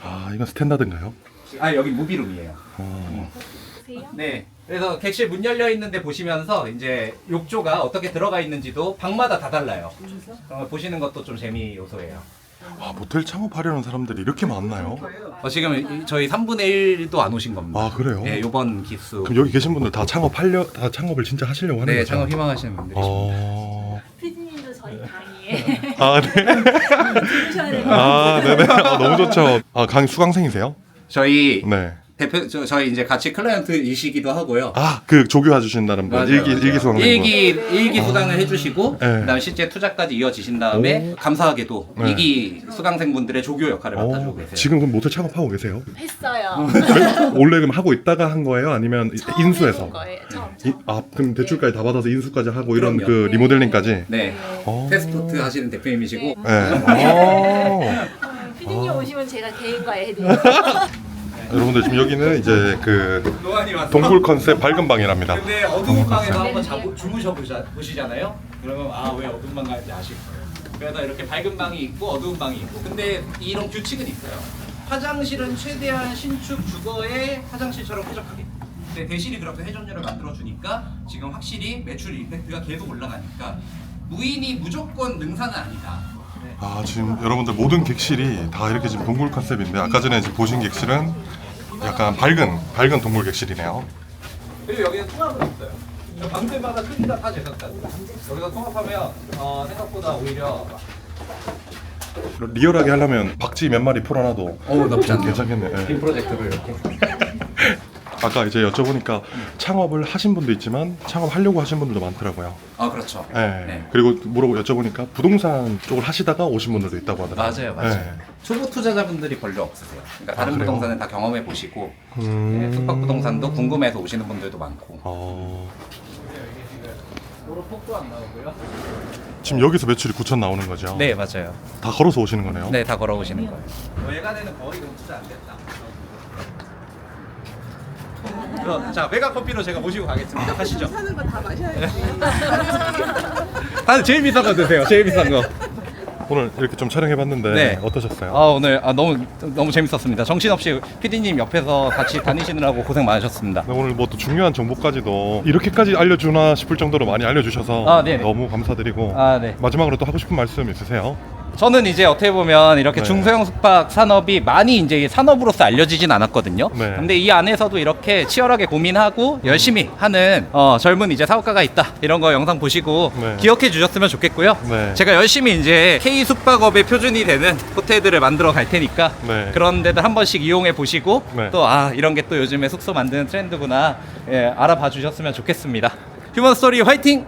아 이건 스탠다드인가요? 아 여기 무비룸이에요. 네. 그래서 객실 문 열려 있는데 보시면서 이제 욕조가 어떻게 들어가 있는지도 방마다 다 달라요. 그런 걸 보시는 것도 좀 재미 요소예요. 아 모텔 창업하려는 사람들이 이렇게 많나요? 지금 저희 3분의 1도 안 오신 겁니다. 아 그래요? 네, 요번 기수. 그럼 여기 계신 분들 다 창업을 진짜 하시려고 하는 네, 거죠? 창업 희망하시는 분들이십니다. 어. 피디님도 저희 강의에 아 네. 들으셔야 돼요. 아 네네. 너무 좋죠. 아 강의 수강생이세요? 저희 네. 대표 저희 이제 같이 클라이언트이시기도 하고요. 아 그 조교해 주신다는 분. 맞아요, 일기 맞아요. 수강생. 일기 수강을 해주시고 네. 그다음 실제 투자까지 이어지신 다음에 오. 감사하게도 네. 2기 수강생분들의 조교 역할을 맡아주고 계세요. 지금 그럼 모텔 창업하고 계세요? 했어요. 원래 그럼 하고 있다가 한 거예요? 아니면 처음 인수해서? 해본 거예요. 처음. 아 그럼 대출까지 다 받아서 인수까지 하고 이런 그럼요. 그 리모델링까지? 네. 어. 패스포트 하시는 대표님이시고 네. 어. 피디님 아. 오시면 제가 개인 과외 해드릴게요. 여러분들 지금 여기는 이제 그 노안이 왔어. 동굴 컨셉 밝은 방이랍니다. 근데 어두운 방에서 한번 보시잖아요. 그러면 아 왜 어두운 방 가는지 아실 거예요. 그래서 이렇게 밝은 방이 있고 어두운 방이 있고. 근데 이런 규칙은 있어요. 화장실은 최대한 신축 주거의 화장실처럼 쾌적하게. 근데 대신에 그렇게 회전율을 만들어 주니까 지금 확실히 매출 임팩트가 계속 올라가니까 무인이 무조건 능사는 아니다. 네. 아 지금 여러분들 모든 객실이 다 이렇게 지금 동굴 컨셉인데 아까 전에 지금 보신 객실은 약간 밝은 동굴 객실이네요. 그리고 여기는 통합은 있어요. 방들마다 크기가 다 제각각이에요. 여기서 통합하면 생각보다 오히려 리얼하게 하려면 박쥐 몇 마리 풀어놔도 나쁘지 않네요. 괜찮겠네. 예. 빔 프로젝트를 이렇게. 아까 이제 여쭤보니까 창업을 하신 분도 있지만 창업하려고 하신 분들도 많더라고요. 아 그렇죠. 예. 네. 그리고 여쭤보니까 부동산 쪽을 하시다가 오신 분들도 있다고 하더라고요. 맞아요. 예. 초보 투자자분들이 별로 없으세요. 그러니까 다른 그래요? 부동산은 다 경험해 보시고 숙박부동산도 궁금해서 오시는 분들도 많고. 도로 폭도 안 나오고요. 지금 여기서 매출이 9천 나오는 거죠? 네 맞아요. 다 걸어서 오시는 거네요? 네 다 걸어오시는 거예요. 외관에는 거의 너무 투자 안 됐다. 자 외곽 커피로 제가 모시고 가겠습니다. 가시죠. 사는 거 다 마셔야지. 제일 비싼 거 드세요. 제일 비싼 거. 오늘 이렇게 좀 촬영해봤는데 네. 어떠셨어요? 오늘 너무 재밌었습니다. 정신없이 PD님 옆에서 같이 다니시느라고 고생 많으셨습니다. 네, 오늘 뭐 또 중요한 정보까지도 이렇게까지 알려주나 싶을 정도로 많이 알려주셔서 네네. 너무 감사드리고 네. 마지막으로 또 하고 싶은 말씀 있으세요? 저는 이제 어떻게 보면 이렇게 네. 중소형 숙박 산업이 많이 이제 산업으로서 알려지진 않았거든요. 네. 근데 이 안에서도 이렇게 치열하게 고민하고 열심히 하는 젊은 이제 사업가가 있다. 이런 거 영상 보시고 네. 기억해 주셨으면 좋겠고요. 네. 제가 열심히 이제 K 숙박업의 표준이 되는 호텔들을 만들어 갈 테니까 네. 그런 데들 한 번씩 이용해 보시고 네. 또 이런 게 또 요즘에 숙소 만드는 트렌드구나 알아봐 주셨으면 좋겠습니다. 휴먼 스토리 화이팅!